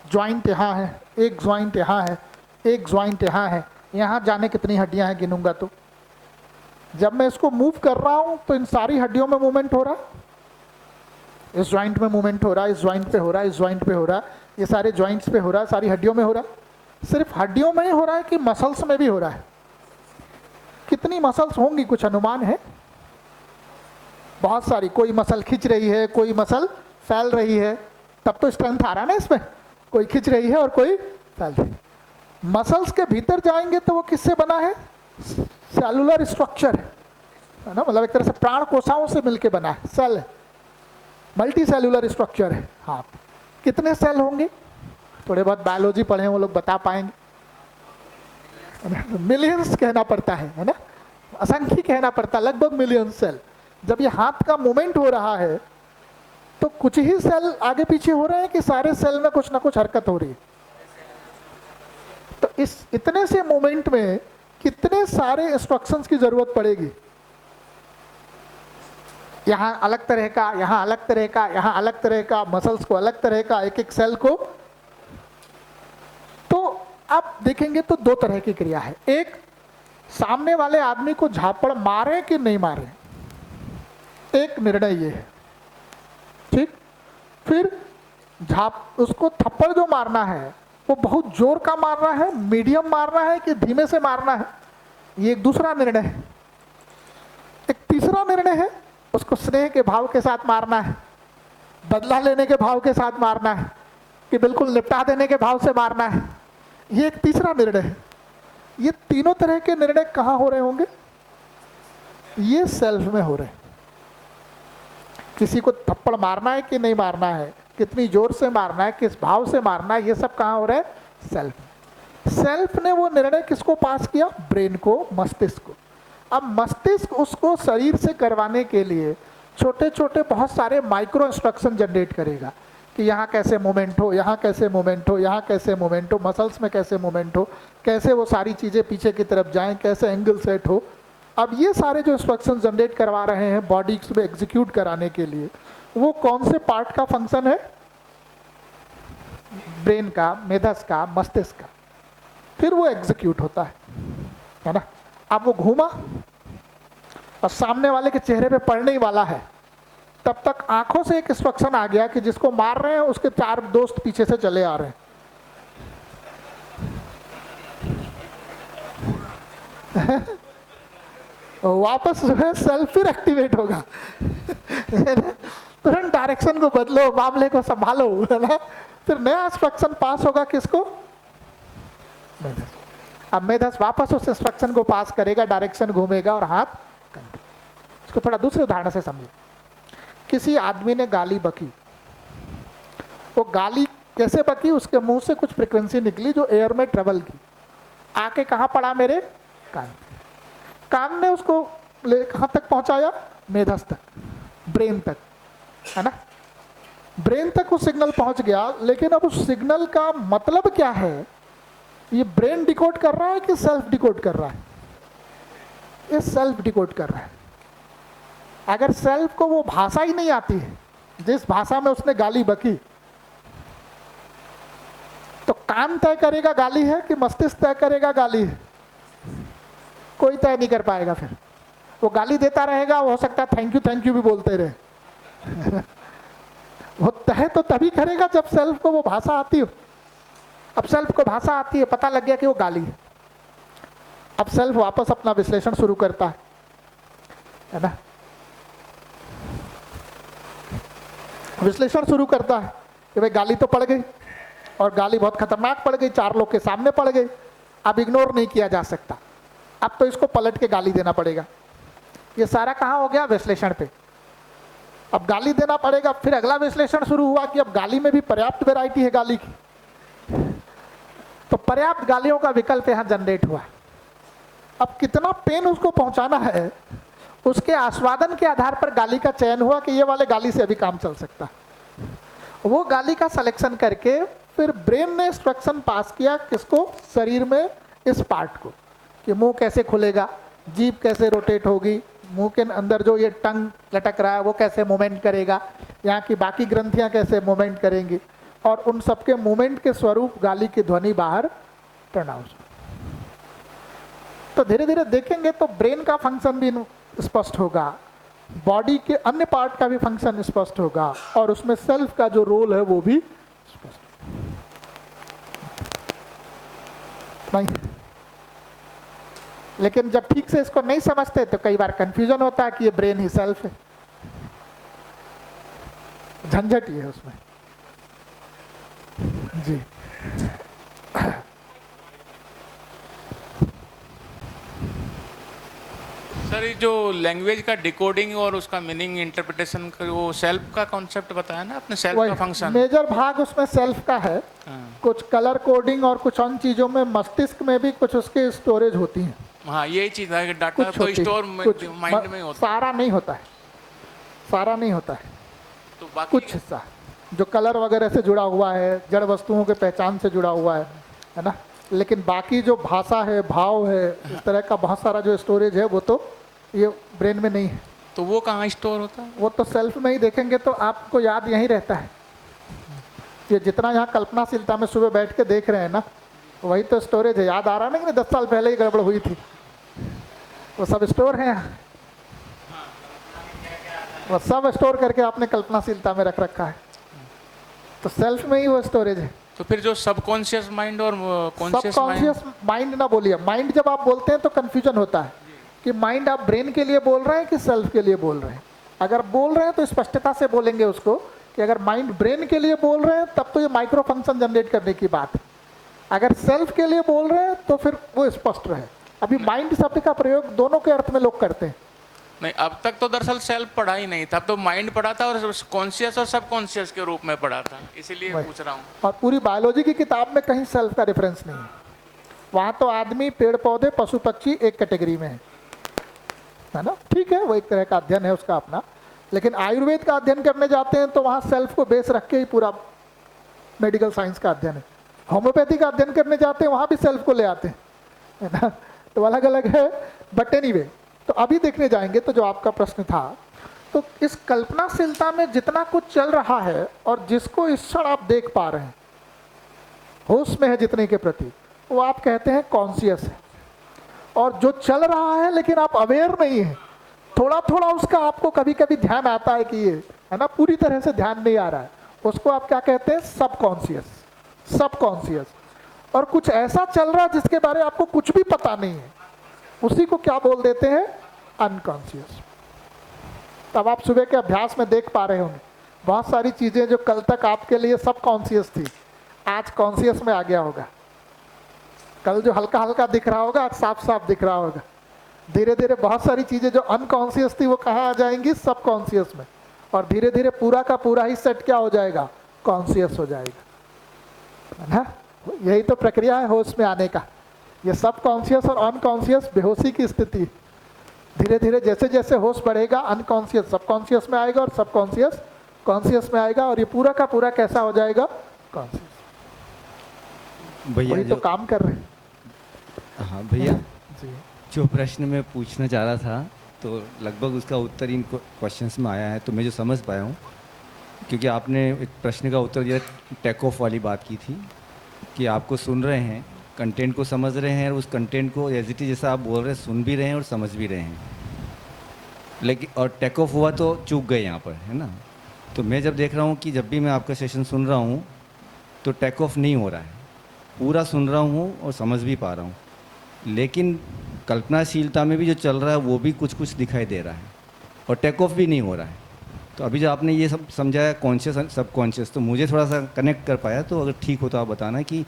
Speaker 1: ज्वाइंट यहाँ है, एक ज्वाइंट यहाँ है, एक ज्वाइंट यहाँ है, यहाँ जाने कितनी हड्डियाँ हैं गिनूंगा तो। जब मैं इसको मूव कर रहा हूँ तो इन सारी हड्डियों में मूवमेंट हो रहा है, इस ज्वाइंट में मूवमेंट हो रहा है, इस ज्वाइंट पे हो रहा है, इस ज्वाइंट पे हो रहा है, ये सारे ज्वाइंट्स पे हो रहा है, सारी हड्डियों में हो रहा है। सिर्फ हड्डियों में ही हो रहा है कि मसल्स में भी हो रहा है? कितनी मसल्स होंगी, कुछ अनुमान है? बहुत सारी। कोई मसल खींच रही है, कोई मसल फैल रही है, तब तो स्ट्रेंथ आ रहा है ना इसमें। कोई खींच रही है और कोई फैल रही है। मसल्स के भीतर जाएंगे तो वो किससे बना है? सेलुलर स्ट्रक्चर है ना, मतलब एक तरह से प्राण कोशिकाओं से मिलके बना है, सेल है, मल्टी सेलुलर स्ट्रक्चर है। हाँ, कितने सेल होंगे? थोड़े बहुत बायोलॉजी पढ़े वो लोग बता पाएंगे। मिलियंस कहना पड़ता है ना, असंख्य कहना पड़ता, लगभग मिलियन सेल। जब ये हाथ का मूवमेंट हो रहा है तो कुछ ही सेल आगे पीछे हो रहे हैं कि सारे सेल में कुछ ना कुछ हरकत हो रही है? तो इस इतने से मूवमेंट में कितने सारे इंस्ट्रक्शंस की जरूरत पड़ेगी? यहाँ अलग तरह का, यहाँ अलग तरह का, यहाँ अलग तरह का, मसल्स को अलग तरह का, एक एक सेल को। तो आप देखेंगे तो दो तरह की क्रिया है। एक, सामने वाले आदमी को झापड़ मारे कि नहीं मारे, एक निर्णय ये है, ठीक। फिर उसको थप्पड़ जो मारना है वो बहुत जोर का मारना है, मीडियम मारना है कि धीमे से मारना है, ये एक दूसरा निर्णय है। एक तीसरा निर्णय है, उसको स्नेह के भाव के साथ मारना है, बदला लेने के भाव के साथ मारना है, कि बिल्कुल निपटा देने के भाव से मारना है, ये एक तीसरा निर्णय है। ये तीनों तरह के निर्णय कहाँ हो रहे होंगे? ये सेल्फ में हो रहे हैं। किसी को थप्पड़ मारना है कि नहीं मारना है, कितनी जोर से मारना है, किस भाव से मारना है, ये सब कहाँ हो रहा है? सेल्फ। सेल्फ ने वो निर्णय किसको पास किया? ब्रेन को, मस्तिष्क को। अब मस्तिष्क उसको शरीर से करवाने के लिए छोटे छोटे बहुत सारे माइक्रो इंस्ट्रक्शन जनरेट करेगा कि यहाँ कैसे मूवमेंट हो, यहाँ कैसे मूवमेंट हो, यहाँ कैसे मूवमेंट हो, मसल्स में कैसे मूवमेंट हो, कैसे वो सारी चीज़ें पीछे की तरफ जाएं, कैसे एंगल सेट हो। अब ये सारे जो इंस्ट्रक्शन जनरेट करवा रहे हैं बॉडी में एग्जीक्यूट कराने के लिए, वो कौन से पार्ट का फंक्शन है? ब्रेन का, मेधस का, मस्तिष्क का। फिर वो एग्जीक्यूट होता है ना। अब वो घूमा और सामने वाले के चेहरे पे पड़ने ही वाला है, तब तक आंखों से एक इंस्ट्रक्शन आ गया कि जिसको मार रहे हैं उसके 4 दोस्त पीछे से चले आ रहे हैं। वापस जो है सेल्फ फिर एक्टिवेट होगा। तुरंत डायरेक्शन को बदलो, मामले को संभालो, है ना। फिर नया इंस्ट्रक्शन पास होगा किसको? मेधस। अब मेधस वापस उस इंस्ट्रक्शन को पास करेगा, डायरेक्शन घूमेगा और हाथ कंट्रोल। इसको थोड़ा दूसरे उदाहरण से समझो। किसी आदमी ने गाली बकी, वो गाली कैसे बकी? उसके मुंह से कुछ फ्रिक्वेंसी निकली जो एयर में ट्रेवल की, आके कहाँ पड़ा? मेरे कान। कान ने उसको कहाँ तक पहुंचाया? मेधस तक, ब्रेन तक, है ना। ब्रेन तक वो सिग्नल पहुंच गया, लेकिन अब उस सिग्नल का मतलब क्या है? ये ब्रेन डिकोड कर रहा है कि सेल्फ डिकोड कर रहा है? ये सेल्फ डिकोड कर रहा है। अगर सेल्फ को वो भाषा ही नहीं आती है जिस भाषा में उसने गाली बकी, तो कान तय करेगा गाली है कि मस्तिष्क तय करेगा गाली है? कोई तय नहीं कर पाएगा। फिर वो गाली देता रहेगा, वो हो सकता है थैंक यू भी बोलते रहे। वो तय तो तभी करेगा जब सेल्फ को वो भाषा आती हो। अब सेल्फ को भाषा आती है, पता लग गया कि वो गाली है। अब सेल्फ वापस अपना विश्लेषण शुरू करता है ना। विश्लेषण शुरू करता है कि भाई गाली तो पड़ गई, और गाली बहुत खतरनाक पड़ गई, 4 लोग के सामने पड़ गई। अब इग्नोर नहीं किया जा सकता, अब तो इसको पलट के गाली देना पड़ेगा। ये सारा कहाँ हो गया? विश्लेषण पे। अब गाली देना पड़ेगा। फिर अगला विश्लेषण शुरू हुआ कि अब गाली में भी पर्याप्त वैरायटी है गाली की, तो पर्याप्त गालियों का विकल्प यहाँ जनरेट हुआ। अब कितना पेन उसको पहुंचाना है, उसके आस्वादन के आधार पर गाली का चयन हुआ कि ये वाले गाली से अभी काम चल सकता। वो गाली का सिलेक्शन करके फिर ब्रेन ने इंस्ट्रक्शन पास किया किसको? शरीर में इस पार्ट को, कि मुंह कैसे खुलेगा, जीभ कैसे रोटेट होगी, मुंह के अंदर जो ये टंग लटक रहा है वो कैसे मूवमेंट करेगा, यहाँ की बाकी ग्रंथियाँ कैसे मूवमेंट करेंगी, और उन सबके मूवमेंट के स्वरूप गाली की ध्वनि बाहर प्रोनाउंस। तो धीरे धीरे देखेंगे तो ब्रेन का फंक्शन भी स्पष्ट होगा, बॉडी के अन्य पार्ट का भी फंक्शन स्पष्ट होगा, और उसमें सेल्फ का जो रोल है वो भी स्पष्ट। नहीं, लेकिन जब ठीक से इसको नहीं समझते तो कई बार कंफ्यूजन होता है कि ये ब्रेन ही सेल्फ है। झंझट ही है उसमें जी।
Speaker 3: सर, ये जो लैंग्वेज का डिकोडिंग और उसका मीनिंग इंटरप्रिटेशन का वो सेल्फ का कॉन्सेप्ट बताया ना आपने, सेल्फ का फंक्शन
Speaker 1: मेजर भाग उसमें सेल्फ का है। कुछ कलर कोडिंग और कुछ अन्य चीजों में मस्तिष्क में भी कुछ उसके स्टोरेज होती हैं।
Speaker 3: हाँ, यही चीज है कि डाटा तो स्टोर माइंड में होता है।
Speaker 1: सारा नहीं होता है, सारा नहीं होता है,
Speaker 3: तो बाकी
Speaker 1: कुछ हिस्सा जो कलर वगैरह से जुड़ा हुआ है, जड़ वस्तुओं के पहचान से जुड़ा हुआ है ना। लेकिन बाकी जो भाषा है, भाव है, इस तरह का बहुत सारा जो स्टोरेज है वो तो ये ब्रेन में नहीं है।
Speaker 3: तो वो कहाँ स्टोर होता है? वो
Speaker 1: तो सेल्फ में ही देखेंगे तो आपको याद यहीं रहता है। ये जितना यहाँ कल्पनाशीलता में सुबह बैठ के देख रहे हैं ना, वही तो स्टोरेज है। याद आ रहा है ना कि 10 साल पहले ही गड़बड़ हुई थी, वो सब स्टोर है। वो सब स्टोर करके आपने कल्पनाशीलता में रख रखा है, तो सेल्फ में ही वो स्टोरेज है।
Speaker 3: तो फिर जो सबकॉन्शियस माइंड और
Speaker 1: सबकॉन्शियस माइंड ना बोलिए। माइंड जब आप बोलते हैं तो कंफ्यूजन होता है कि माइंड आप ब्रेन के लिए बोल रहे हैं कि सेल्फ के लिए बोल रहे हैं। अगर बोल रहे हैं तो स्पष्टता से बोलेंगे उसको कि अगर माइंड ब्रेन के लिए बोल रहे हैं तब तो ये माइक्रो फंक्शन जनरेट करने की बात है। अगर सेल्फ के लिए बोल रहे हैं तो फिर वो स्पष्ट रहे। अभी माइंड शब्द का प्रयोग दोनों के अर्थ में लोग करते हैं।
Speaker 3: नहीं, अब तक तो दरअसल सेल्फ पढ़ा ही नहीं था, अब तो माइंड पढ़ा था और कॉन्शियस और सब कॉन्शियस के रूप में पढ़ा था, इसीलिए पूछ रहा हूँ।
Speaker 1: और पूरी बायोलॉजी की किताब में कहीं सेल्फ का रेफरेंस नहीं है। वहाँ तो आदमी, पेड़ पौधे, पशु पक्षी एक कैटेगरी में है ना। ठीक है, वो एक तरह का अध्ययन है उसका अपना, लेकिन आयुर्वेद का अध्ययन करने जाते हैं तो वहाँ सेल्फ को बेस रख के ही पूरा मेडिकल साइंस का अध्ययन है। होम्योपैथी का अध्ययन करने जाते हैं वहाँ भी सेल्फ को ले आते हैं, है ना। तो अलग अलग है, बट एनीवे, तो अभी देखने जाएंगे तो जो आपका प्रश्न था, तो इस कल्पनाशीलता में जितना कुछ चल रहा है और जिसको इस क्षण आप देख पा रहे हैं, होश में है जितने के प्रति, वो आप कहते हैं कॉन्शियस है। और जो चल रहा है लेकिन आप अवेयर नहीं है, थोड़ा थोड़ा उसका आपको कभी कभी ध्यान आता है कि ये, है ना, पूरी तरह से ध्यान नहीं आ रहा है, उसको आप क्या कहते हैं, सबकॉन्शियस। सबकॉन्शियस। और कुछ ऐसा चल रहा है जिसके बारे में आपको कुछ भी पता नहीं है, उसी को क्या बोल देते हैं, अनकॉन्शियस। तब आप सुबह के अभ्यास में देख पा रहे होंगे बहुत सारी चीजें जो कल तक आपके लिए सबकॉन्शियस थी, आज कॉन्शियस में आ गया होगा। कल जो हल्का हल्का दिख रहा होगा, आज साफ साफ दिख रहा होगा। धीरे धीरे बहुत सारी चीजें जो अनकॉन्शियस थी वो कहाँ आ जाएंगी, सबकॉन्शियस में। और धीरे धीरे पूरा का पूरा ही सेट क्या हो जाएगा, कॉन्शियस हो जाएगा, है ना। यही तो प्रक्रिया है होश में आने का। ये सबकॉन्शियस और अनकॉन्शियस बेहोशी की स्थिति। धीरे धीरे जैसे जैसे होश बढ़ेगा, अनकॉन्शियस सबकॉन्शियस में आएगा और सबकॉन्शियस कॉन्शियस में आएगा, और ये पूरा का पूरा कैसा हो जाएगा, कॉन्शियस।
Speaker 5: भैया
Speaker 1: वही तो काम कर रहे हैं।
Speaker 5: हाँ भैया,
Speaker 1: जी
Speaker 5: जो प्रश्न मैं पूछना चाह रहा था तो लगभग उसका उत्तर इन क्वेश्चंस में आया है, तो मैं जो समझ पाया हूँ, क्योंकि आपने एक प्रश्न का उत्तर दिया, टेक ऑफ वाली बात की थी कि आपको सुन रहे हैं, कंटेंट को समझ रहे हैं और उस कंटेंट को एज इट इज जैसा आप बोल रहे हैं सुन भी रहे हैं और समझ भी रहे हैं, लेकिन और टेक ऑफ हुआ तो चूक गए यहाँ पर, है ना। तो मैं जब देख रहा हूँ कि जब भी मैं आपका सेशन सुन रहा हूँ तो टेक ऑफ नहीं हो रहा है, पूरा सुन रहा हूँ और समझ भी पा रहा हूँ, लेकिन कल्पनाशीलता में भी जो चल रहा है वो भी कुछ कुछ दिखाई दे रहा है और टेक ऑफ भी नहीं हो रहा है। तो अभी जो आपने ये सब समझाया कॉन्शियस सबकॉन्शियस, तो मुझे थोड़ा सा कनेक्ट कर पाया, तो अगर ठीक हो तो आप बताना कि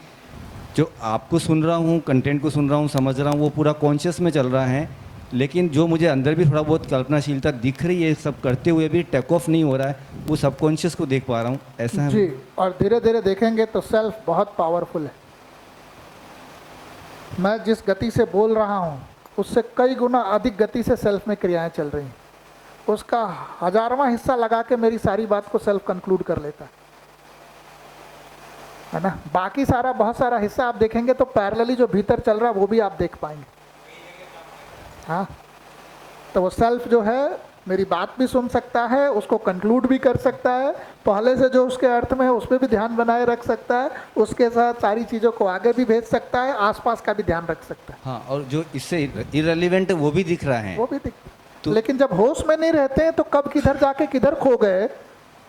Speaker 5: जो आपको सुन रहा हूँ, कंटेंट को सुन रहा हूँ, समझ रहा हूँ, वो पूरा कॉन्शियस में चल रहा है, लेकिन जो मुझे अंदर भी थोड़ा बहुत कल्पनाशीलता दिख रही है, सब करते हुए भी टेक ऑफ नहीं हो रहा है, वो सबकॉन्शियस को देख पा रहा हूँ, ऐसा है
Speaker 1: जी। और धीरे धीरे देखेंगे तो सेल्फ बहुत पावरफुल है। मैं जिस गति से बोल रहा हूँ उससे कई गुना अधिक गति से सेल्फ में क्रियाएं चल रही हैं। उसका 1000वां हिस्सा लगा के मेरी सारी बात को सेल्फ कंक्लूड कर लेता है ना। बाकी सारा बहुत सारा हिस्सा आप देखेंगे तो पैरेलली जो भीतर चल रहा है वो भी आप देख पाएंगे। हाँ, तो वो सेल्फ जो है मेरी बात भी सुन सकता है, उसको कंक्लूड भी कर सकता है, पहले से जो उसके अर्थ में है उस पर भी ध्यान बनाए रख सकता है, उसके साथ सारी चीज़ों को आगे भी भेज सकता है, आसपास का भी ध्यान रख सकता है।
Speaker 5: हाँ, और जो इससे इररिलेवेंट है वो भी दिख रहा है,
Speaker 1: वो भी दिख तो, लेकिन जब होश में नहीं रहते हैं तो कब किधर जाके किधर खो गए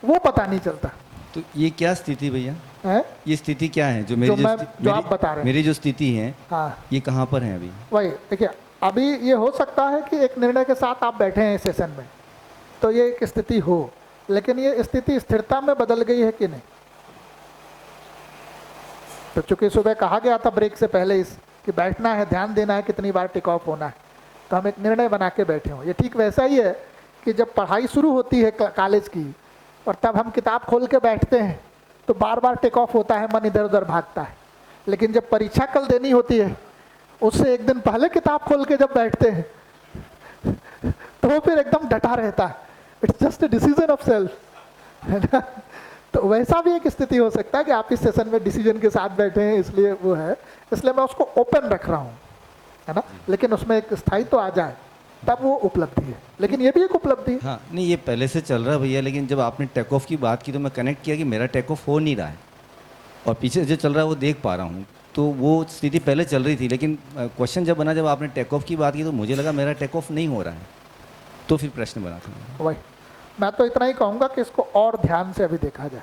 Speaker 1: वो पता नहीं चलता।
Speaker 5: तो ये क्या स्थिति भैया
Speaker 1: है,
Speaker 5: ये स्थिति क्या है जो मेरी
Speaker 1: जो आप बता रहे हैं,
Speaker 5: मेरी जो स्थिति है,
Speaker 1: हाँ,
Speaker 5: ये कहाँ पर है अभी?
Speaker 1: वही देखिए, अभी ये हो सकता है कि एक निर्णय के साथ आप बैठे हैं सेशन में तो ये एक स्थिति हो, लेकिन ये स्थिति स्थिरता में बदल गई है कि नहीं। तो चूंकि सुबह कहा गया था ब्रेक से पहले इस कि बैठना है, ध्यान देना है, कितनी बार टेक ऑफ होना है, तो हम एक निर्णय बना के बैठे हों। ये ठीक वैसा ही है कि जब पढ़ाई शुरू होती है कॉलेज की और तब हम किताब खोल के बैठते हैं तो बार बार टेक ऑफ होता है, मन इधर उधर भागता है, लेकिन जब परीक्षा कल देनी होती है उससे एक दिन पहले किताब खोल के जब बैठते हैं तो वो फिर एकदम डटा रहता है। It's just a decision of self, है ना। तो वैसा भी एक स्थिति हो सकता है कि आप इस सेशन में डिसीजन के साथ बैठे हैं, इसलिए वो है, इसलिए मैं उसको ओपन रख रहा हूँ, है ना, लेकिन उसमें एक स्थायित्व तो आ जाए तब वो उपलब्धि है, लेकिन ये भी एक उपलब्धि है।
Speaker 5: हाँ, नहीं ये पहले से चल रहा है भैया, लेकिन जब आपने टेक ऑफ की बात की तो मैं कनेक्ट किया कि मेरा टेक ऑफ हो नहीं रहा है और पीछे जो चल रहा है वो देख पा रहा हूँ, तो वो स्थिति पहले चल रही थी, लेकिन क्वेश्चन जब बना, जब आपने टेक ऑफ की बात की तो मुझे लगा मेरा टेक ऑफ नहीं हो रहा है, तो फिर प्रश्न बना था।
Speaker 1: वही मैं तो इतना ही कहूँगा कि इसको और ध्यान से अभी देखा जाए।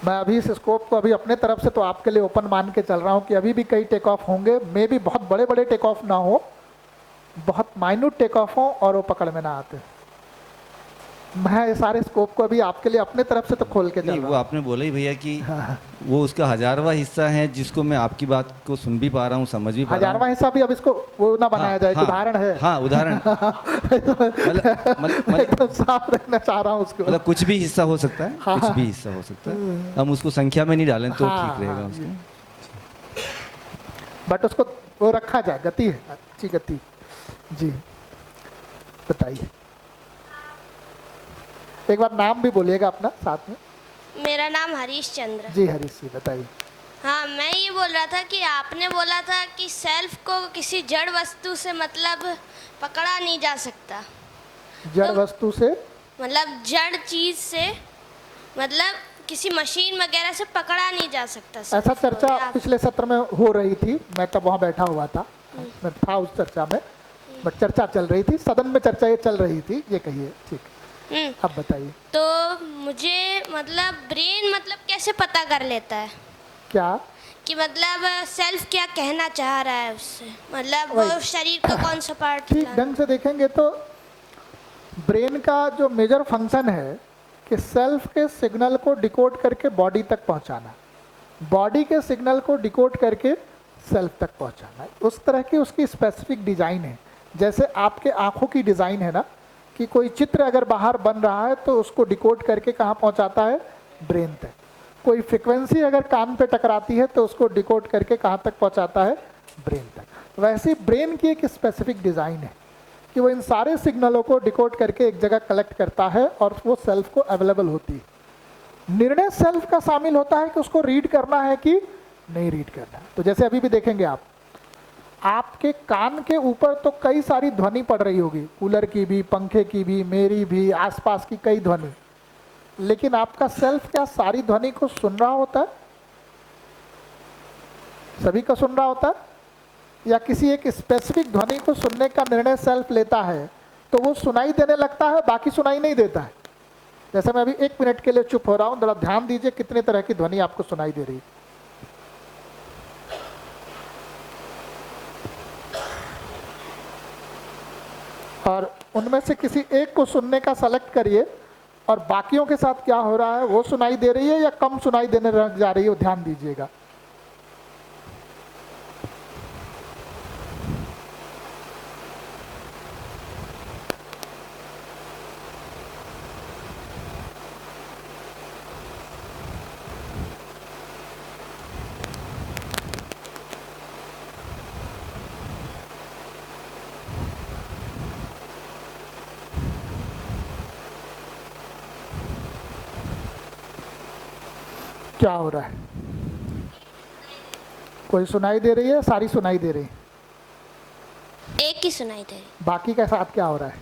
Speaker 1: मैं अभी इस स्कोप को अभी अपने तरफ से तो आपके लिए ओपन मान के चल रहा हूँ कि अभी भी कई टेक ऑफ होंगे, मे भी बहुत बड़े बड़े टेक ऑफ ना हो, बहुत माइन्यूट टेक ऑफ हो और वो पकड़ में ना आते। मैं ये सारे स्कोप को अभी आपके लिए अपने तरफ से तो खोल के चल
Speaker 5: नहीं,
Speaker 1: रहा
Speaker 5: वो
Speaker 1: हूँ।
Speaker 5: आपने बोला ही भैया कि वो उसका 1000वां हिस्सा है जिसको मैं आपकी बात को सुन भी पा रहा हूँ, समझ भी पा रहा हूँ।
Speaker 1: 1000वां हिस्सा भी अब इसको वो ना बनाया जाए,
Speaker 5: हाँ,
Speaker 1: उदाहरण है।
Speaker 5: हाँ उदाहरण
Speaker 1: मैं एकदम साफ रखना चाह रहा हूँ उसको।
Speaker 5: मतलब कुछ भी हिस्सा हो सकता है, कुछ भी हिस्सा हो सकता है, हम उसको संख्या में नहीं डालें तो ठीक रहेगा उसको।
Speaker 1: बट उसको वो रखा जाए, गति है, अच्छी गति। जी बताइए, एक बार नाम भी बोलिएगा अपना साथ में।
Speaker 6: मेरा नाम हरीश चंद्र।
Speaker 1: जी हरीश जी बताइए।
Speaker 6: हाँ, मैं ये बोल रहा था कि आपने बोला था कि सेल्फ को किसी जड़ वस्तु से मतलब पकड़ा नहीं जा सकता।
Speaker 1: जड़ वस्तु से
Speaker 6: मतलब जड़ चीज से, मतलब किसी मशीन वगैरह से पकड़ा नहीं जा सकता।
Speaker 1: ऐसा चर्चा पिछले सत्र में हो रही थी, मैं तब वहाँ बैठा हुआ था, मैं था उस चर्चा में, बट चर्चा चल रही थी, सदन में चर्चा ये चल रही थी। ये कहिए, ठीक, अब बताइए।
Speaker 6: तो मुझे मतलब ब्रेन मतलब कैसे पता कर लेता है
Speaker 1: क्या
Speaker 6: कि मतलब सेल्फ क्या कहना चाह रहा है उससे, मतलब वो शरीर का कौन सा पार्ट।
Speaker 1: ठीक ढंग से देखेंगे तो ब्रेन का जो मेजर फंक्शन है कि सेल्फ के सिग्नल को डिकोड करके बॉडी तक पहुंचाना, बॉडी के सिग्नल को डिकोड करके सेल्फ तक पहुंचाना, उस तरह की उसकी स्पेसिफिक डिज़ाइन है। जैसे आपके आँखों की डिज़ाइन है ना, कि कोई चित्र अगर बाहर बन रहा है तो उसको डिकोड करके कहाँ पहुंचाता है, ब्रेन तक। कोई फ्रिक्वेंसी अगर कान पे टकराती है तो उसको डिकोड करके कहाँ तक पहुंचाता है, ब्रेन तक। वैसे ब्रेन की एक स्पेसिफिक डिज़ाइन है कि वो इन सारे सिग्नलों को डिकोड करके एक जगह कलेक्ट करता है और वो सेल्फ को अवेलेबल होती है। निर्णय सेल्फ का शामिल होता है कि उसको रीड करना है कि नहीं रीड करना है। तो जैसे अभी भी देखेंगे आप, आपके कान के ऊपर तो कई सारी ध्वनि पड़ रही होगी, कूलर की भी, पंखे की भी, मेरी भी, आसपास की कई ध्वनि, लेकिन आपका सेल्फ क्या सारी ध्वनि को सुन रहा होता है? सभी को सुन रहा होता है? या किसी एक स्पेसिफिक ध्वनि को सुनने का निर्णय सेल्फ लेता है तो वो सुनाई देने लगता है, बाकी सुनाई नहीं देता है। जैसे मैं अभी 1 मिनट के लिए चुप हो रहा हूं, जरा ध्यान दीजिए कितने तरह की ध्वनि आपको सुनाई दे रही है। और उनमें से किसी एक को सुनने का सेलेक्ट करिए और बाकियों के साथ क्या हो रहा है, वो सुनाई दे रही है या कम सुनाई देने लग जा रही है, ध्यान दीजिएगा। क्या हो रहा है? कोई सुनाई दे रही है, सारी सुनाई दे रही है?
Speaker 6: एक ही सुनाई दे रही।
Speaker 1: बाकी के साथ क्या हो रहा है?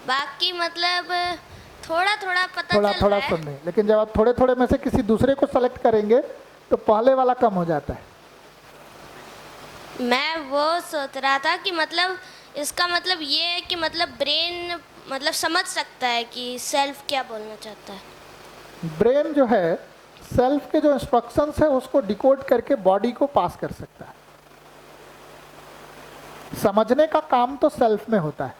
Speaker 6: बाकी मतलब थोड़ा थोड़ा पता
Speaker 1: थोड़ा
Speaker 6: चल
Speaker 1: थोड़ा
Speaker 6: रहा है।
Speaker 1: सुन रहे हैं, लेकिन जब आप थोड़े थोड़े में से किसी दूसरे को सेलेक्ट करेंगे तो पहले वाला कम हो जाता है।
Speaker 6: मैं वो सोच रहा था कि मतलब इसका मतलब ये है कि मतलब ब्रेन मतलब समझ सकता है कि सेल्फ क्या बोलना चाहता है।
Speaker 1: ब्रेन जो है सेल्फ के जो इंस्ट्रक्शंस है उसको डिकोड करके बॉडी को पास कर सकता है। समझने का काम तो सेल्फ में होता है,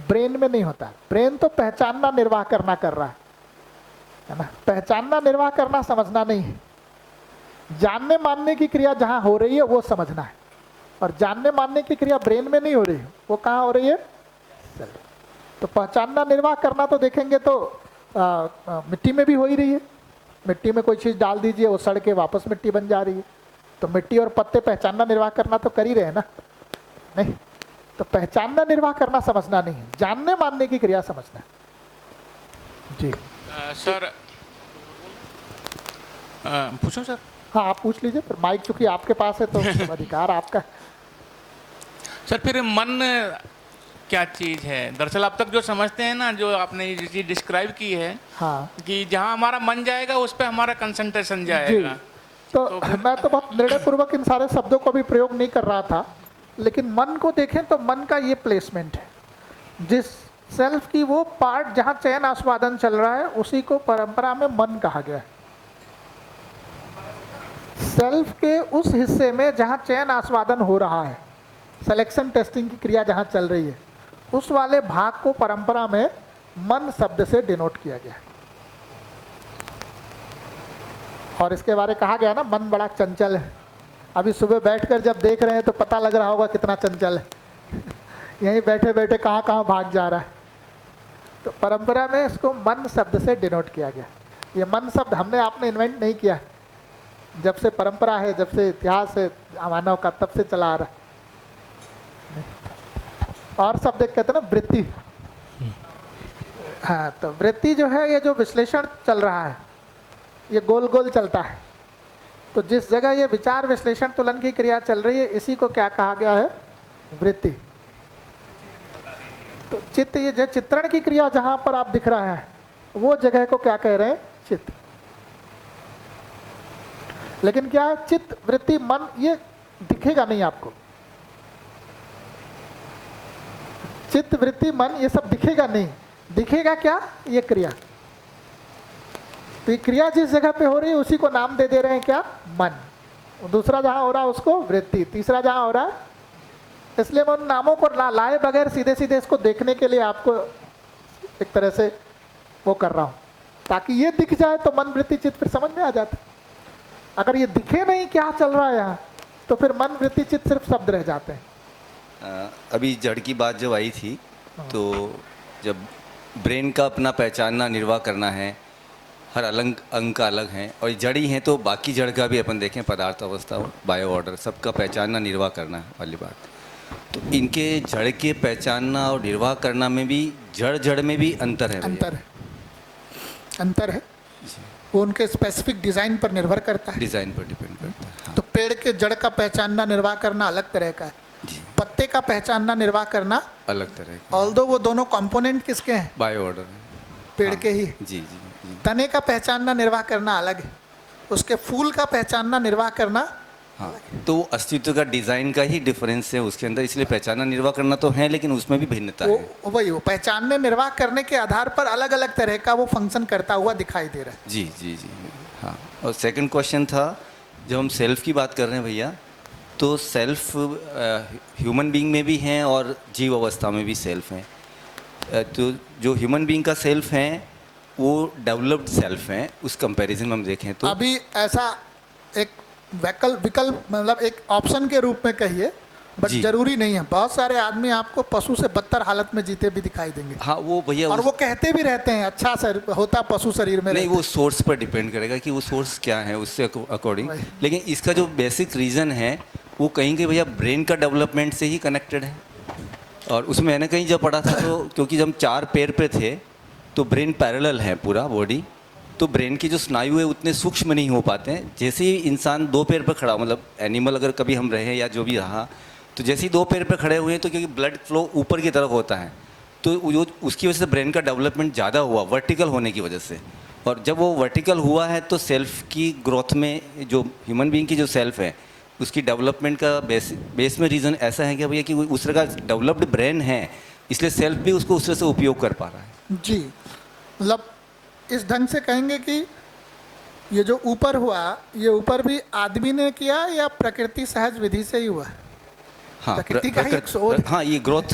Speaker 1: ब्रेन में नहीं होता है। ब्रेन तो पहचानना निर्वाह करना कर रहा है ना, पहचानना निर्वाह करना समझना नहीं है। जानने मानने की क्रिया जहां हो रही है वो समझना है, और जानने मानने की क्रिया ब्रेन में नहीं हो रही है, वो कहाँ हो रही है, सेल्फ। तो पहचानना निर्वाह करना तो देखेंगे तो मिट्टी में भी हो ही रही है। मिट्टी में कोई चीज़ डाल दीजिए, वो सड़ के वापस मिट्टी बन जा रही है। तो मिट्टी और पत्ते पहचानना निर्वाह करना तो कर ही रहे हैं ना, नहीं? तो पहचानना निर्वाह करना समझना नहीं है, जानने मानने की क्रिया समझना है। जी
Speaker 3: सर पूछो सर।
Speaker 1: हाँ आप पूछ लीजिए, पर माइक चूंकि आपके पास है तो अधिकार आपका।
Speaker 3: सर फिर मन क्या चीज़ है? दरअसल अब तक जो समझते हैं ना, जो आपने ये चीज़ डिस्क्राइब की है,
Speaker 1: हाँ
Speaker 3: कि जहाँ हमारा मन जाएगा उस पर हमारा कंसंट्रेशन
Speaker 1: जी,
Speaker 3: जाएगा।
Speaker 1: तो मैं तो बहुत निर्णय पूर्वक इन सारे शब्दों को भी प्रयोग नहीं कर रहा था, लेकिन मन को देखें तो मन का ये प्लेसमेंट है। जिस सेल्फ की वो पार्ट जहाँ चयन आस्वादन चल रहा है उसी को परंपरा में मन कहा गया है। सेल्फ के उस हिस्से में जहाँ चयन आस्वादन हो रहा है, सिलेक्शन टेस्टिंग की क्रिया जहाँ चल रही है, उस वाले भाग को परंपरा में मन शब्द से डिनोट किया गया। और इसके बारे में कहा गया ना, मन बड़ा चंचल है। अभी सुबह बैठकर जब देख रहे हैं तो पता लग रहा होगा कितना चंचल है। यहीं बैठे बैठे कहाँ कहाँ भाग जा रहा है। तो परंपरा में इसको मन शब्द से डिनोट किया गया। ये मन शब्द हमने आपने इन्वेंट नहीं किया, जब से परंपरा है, जब से इतिहास है मानव का, तब से चला आ रहा है। और शब्द एक कहते हैं ना वृत्ति। हाँ, तो वृत्ति जो है, ये जो विश्लेषण चल रहा है ये गोल गोल चलता है। तो जिस जगह ये विचार विश्लेषण तुलन की क्रिया चल रही है, इसी को क्या कहा गया है? वृत्ति। तो चित्त, ये जो चित्रण की क्रिया जहां पर आप दिख रहा है, वो जगह को क्या कह रहे हैं? चित्त। लेकिन क्या है, चित्त, वृत्ति, मन, ये दिखेगा नहीं आपको। चित्त, वृत्ति, मन, ये सब दिखेगा नहीं। दिखेगा क्या? ये क्रिया। तो ये क्रिया जिस जगह पे हो रही है उसी को नाम दे रहे हैं क्या? मन। दूसरा जहां हो रहा है उसको वृत्ति, तीसरा जहां हो रहा है, इसलिए मैं उन नामों को लाए बगैर सीधे सीधे इसको देखने के लिए आपको एक तरह से वो कर रहा हूं, ताकि ये दिख जाए तो मन, वृत्ति, चित्त फिर समझ में आ जाता। अगर ये दिखे नहीं क्या चल रहा है यहाँ, तो फिर मन, वृत्ति, चित्त सिर्फ शब्द रह जाते हैं।
Speaker 5: अभी जड़ की बात जब आई थी, तो जब ब्रेन का अपना पहचानना, निर्वाह करना है, हर अलग अंग का अलग है, और जड़ ही है तो बाकी जड़ का भी अपन देखें, पदार्थ अवस्था, बायो ऑर्डर, सबका पहचानना, निर्वाह करना वाली बात। तो इनके जड़ के पहचानना और निर्वाह करना में भी जड़ में भी अंतर है।
Speaker 1: अंतर है। वो उनके स्पेसिफिक डिज़ाइन पर निर्भर करता है।
Speaker 5: डिज़ाइन पर डिपेंड करता है। हाँ।
Speaker 1: तो पेड़ के जड़ का पहचानना, निर्वाह करना अलग तरह का है। पत्ते का पहचानना, निर्वाह करना
Speaker 5: अलग तरह का।
Speaker 1: ऑल्दो वो दोनों कंपोनेंट किसके हैं?
Speaker 5: बायो ऑर्डर,
Speaker 1: पेड़
Speaker 5: हाँ।
Speaker 1: के ही।
Speaker 5: जी।
Speaker 1: तने का पहचानना, निर्वाह करना अलग है। उसके फूल का पहचानना, निर्वाह करना,
Speaker 5: हाँ। तो अस्तित्व का डिज़ाइन का ही डिफरेंस है उसके अंदर, इसलिए पहचानना, निर्वाह करना तो है, लेकिन उसमें भी भिन्नता है।
Speaker 1: वो पहचानने, निर्वाह करने के आधार पर अलग अलग तरह का वो फंक्शन करता हुआ दिखाई दे रहा है।
Speaker 5: जी। हाँ। और सेकंड क्वेश्चन था, जब हम सेल्फ की बात कर रहे हैं भैया, तो सेल्फ ह्यूमन बीइंग में भी हैं और जीव अवस्था में भी सेल्फ हैं। तो जो ह्यूमन बीइंग का सेल्फ है वो डेवलप्ड सेल्फ है, उस कंपैरिजन में हम देखें तो
Speaker 1: अभी ऐसा एक विकल्प मतलब एक ऑप्शन के रूप में कहिए, बट जरूरी नहीं है। बहुत सारे आदमी आपको पशु से बदतर हालत में जीते भी दिखाई देंगे।
Speaker 5: हाँ, वो भैया,
Speaker 1: और वो कहते भी रहते हैं अच्छा शरीर होता पशु शरीर में
Speaker 5: नहीं, वो सोर्स पर डिपेंड करेगा कि वो सोर्स क्या है, उससे अकॉर्डिंग। लेकिन इसका जो बेसिक रीज़न है वो कहीं के भैया ब्रेन का डेवलपमेंट से ही कनेक्टेड है। और उसमें मैंने कहीं जब पढ़ा था, तो क्योंकि जब 4 पैर पे थे तो ब्रेन पैरेलल है पूरा बॉडी, तो ब्रेन की जो स्नायु है उतने सूक्ष्म नहीं हो पाते हैं। जैसे ही इंसान 2 पैर पर खड़ा, मतलब एनिमल अगर कभी हम रहे या जो भी रहा, तो जैसे ही 2 पैर पर खड़े हुए हैं तो क्योंकि ब्लड फ्लो ऊपर की तरफ होता है, तो उसकी वजह से ब्रेन का डेवलपमेंट ज़्यादा हुआ, वर्टिकल होने की वजह से। और जब वो वर्टिकल हुआ है तो सेल्फ की ग्रोथ में, जो ह्यूमन बीइंग की जो सेल्फ है उसकी डेवलपमेंट का बेस में रीज़न ऐसा है कि भैया कि उस तरह का डेवलप्ड ब्रेन है, इसलिए सेल्फ भी उसको उस तरह से उपयोग कर पा रहा है।
Speaker 1: जी, मतलब इस ढंग से कहेंगे कि ये जो ऊपर हुआ, ये ऊपर भी आदमी ने किया या प्रकृति सहज विधि से ही हुआ?
Speaker 5: हाँ,
Speaker 1: प्रकृति का ही एक शोध।
Speaker 5: हाँ, ये ग्रोथ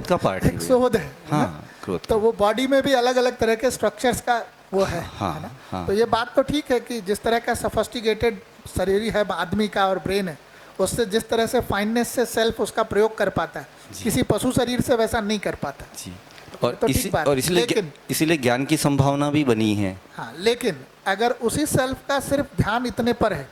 Speaker 5: का पार्ट है।
Speaker 1: एक शोध है।
Speaker 5: हाँ, ग्रोथ।
Speaker 1: तो वो बॉडी में भी अलग अलग तरह के स्ट्रक्चर्स का वो है।
Speaker 5: हाँ।
Speaker 1: तो ये बात तो ठीक है कि जिस तरह का सफिस्टिकेटेड शरीर है आदमी का और ब्रेन है, उससे जिस तरह से फाइननेस से सेल्फ उसका प्रयोग कर पाता है, किसी पशु शरीर से वैसा नहीं कर पाता।
Speaker 5: जी।
Speaker 1: और
Speaker 5: इसीलिए ज्ञान की संभावना भी बनी है।
Speaker 1: हाँ, लेकिन अगर उसी सेल्फ का सिर्फ ध्यान इतने पर है,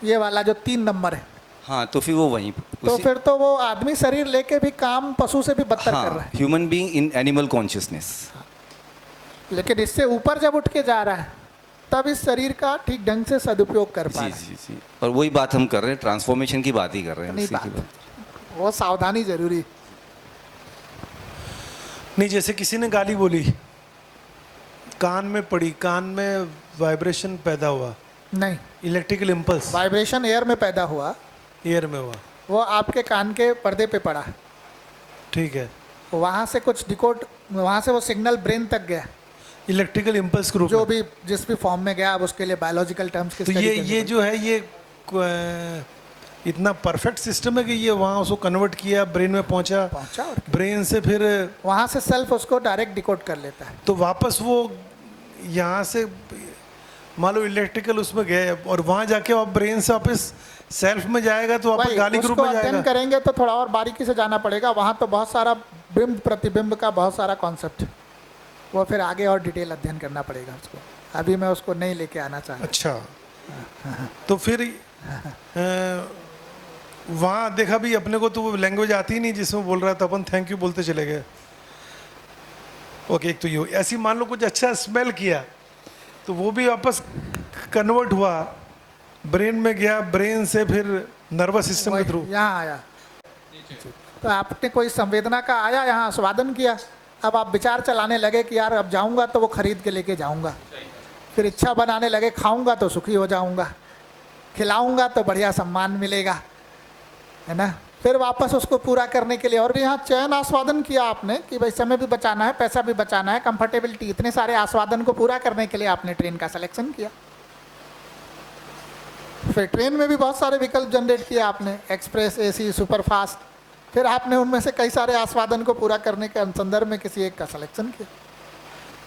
Speaker 1: ये वाला जो 3 नंबर है,
Speaker 5: हाँ, तो फिर वो वहीं,
Speaker 1: तो फिर तो वो आदमी शरीर लेके भी काम पशु से भी बदतर कर रहा है।
Speaker 5: Human being in animal consciousness.
Speaker 1: लेकिन इससे ऊपर जब उठ के जा रहा है तब इस शरीर का ठीक ढंग से सदुपयोग कर पा रहा है।
Speaker 5: जी। और वही बात हम कर रहे हैं, ट्रांसफॉर्मेशन की बात ही कर रहे हैं।
Speaker 1: वो सावधानी जरूरी।
Speaker 7: नहीं, जैसे किसी ने गाली बोली, कान में पड़ी, कान में वाइब्रेशन पैदा हुआ,
Speaker 1: नहीं,
Speaker 7: इलेक्ट्रिकल इम्पल्स
Speaker 1: वाइब्रेशन एयर में पैदा हुआ,
Speaker 7: एयर में हुआ,
Speaker 1: वो आपके कान के पर्दे पे पड़ा,
Speaker 7: ठीक है,
Speaker 1: वहाँ से कुछ डिकोड, वहाँ से वो सिग्नल ब्रेन तक गया,
Speaker 7: इलेक्ट्रिकल इम्पल्स के रूप
Speaker 1: जो
Speaker 7: में,
Speaker 1: भी जिस भी फॉर्म में गया, अब उसके लिए बायोलॉजिकल टर्म्स
Speaker 7: तो ये जो है ये इतना परफेक्ट सिस्टम है कि ये वहाँ उसको कन्वर्ट किया, ब्रेन में पहुँचा,
Speaker 1: और
Speaker 7: ब्रेन से फिर
Speaker 1: वहाँ से सेल्फ उसको डायरेक्ट डिकोड कर लेता है।
Speaker 7: तो वापस वो यहाँ से मान लो इलेक्ट्रिकल उसमें गए और वहाँ जाके आप ब्रेन से वापस सेल्फ में जाएगा तो वापस गाली ग्रुप में
Speaker 1: अध्ययन
Speaker 7: जाएगा।
Speaker 1: करेंगे तो थोड़ा और बारीकी से जाना पड़ेगा। वहाँ तो बहुत सारा बिंब प्रतिबिंब का बहुत सारा कॉन्सेप्ट, वो फिर आगे और डिटेल अध्ययन करना पड़ेगा उसको। अभी मैं उसको नहीं लेके आना चाहता।
Speaker 7: अच्छा, तो फिर वहाँ देखा भी अपने को तो वो लैंग्वेज आती ही नहीं जिसमें बोल रहा था, अपन थैंक यू बोलते चले गए। ओके, एक तो ये ऐसी मान लो कुछ अच्छा स्मेल किया तो वो भी वापस कन्वर्ट हुआ, ब्रेन में गया, ब्रेन से फिर नर्वस सिस्टम के थ्रू
Speaker 1: यहाँ आया। तो आपने कोई संवेदना का आया, यहाँ आस्वादन किया, अब आप विचार चलाने लगे कि यार अब जाऊँगा तो वो खरीद के लेके जाऊँगा। फिर इच्छा बनाने लगे खाऊँगा तो सुखी हो जाऊँगा, खिलाऊँगा तो बढ़िया सम्मान मिलेगा, है ना। फिर वापस उसको पूरा करने के लिए और भी यहाँ चयन आस्वादन किया आपने कि भाई समय भी बचाना है, पैसा भी बचाना है, कंफर्टेबिलिटी, इतने सारे आस्वादन को पूरा करने के लिए आपने ट्रेन का सिलेक्शन किया। फिर ट्रेन में भी बहुत सारे विकल्प जनरेट किए आपने, एक्सप्रेस, एसी, सुपरफास्ट। फिर आपने उनमें से कई सारे आस्वादन को पूरा करने के संदर्भ में किसी एक का सिलेक्शन किया।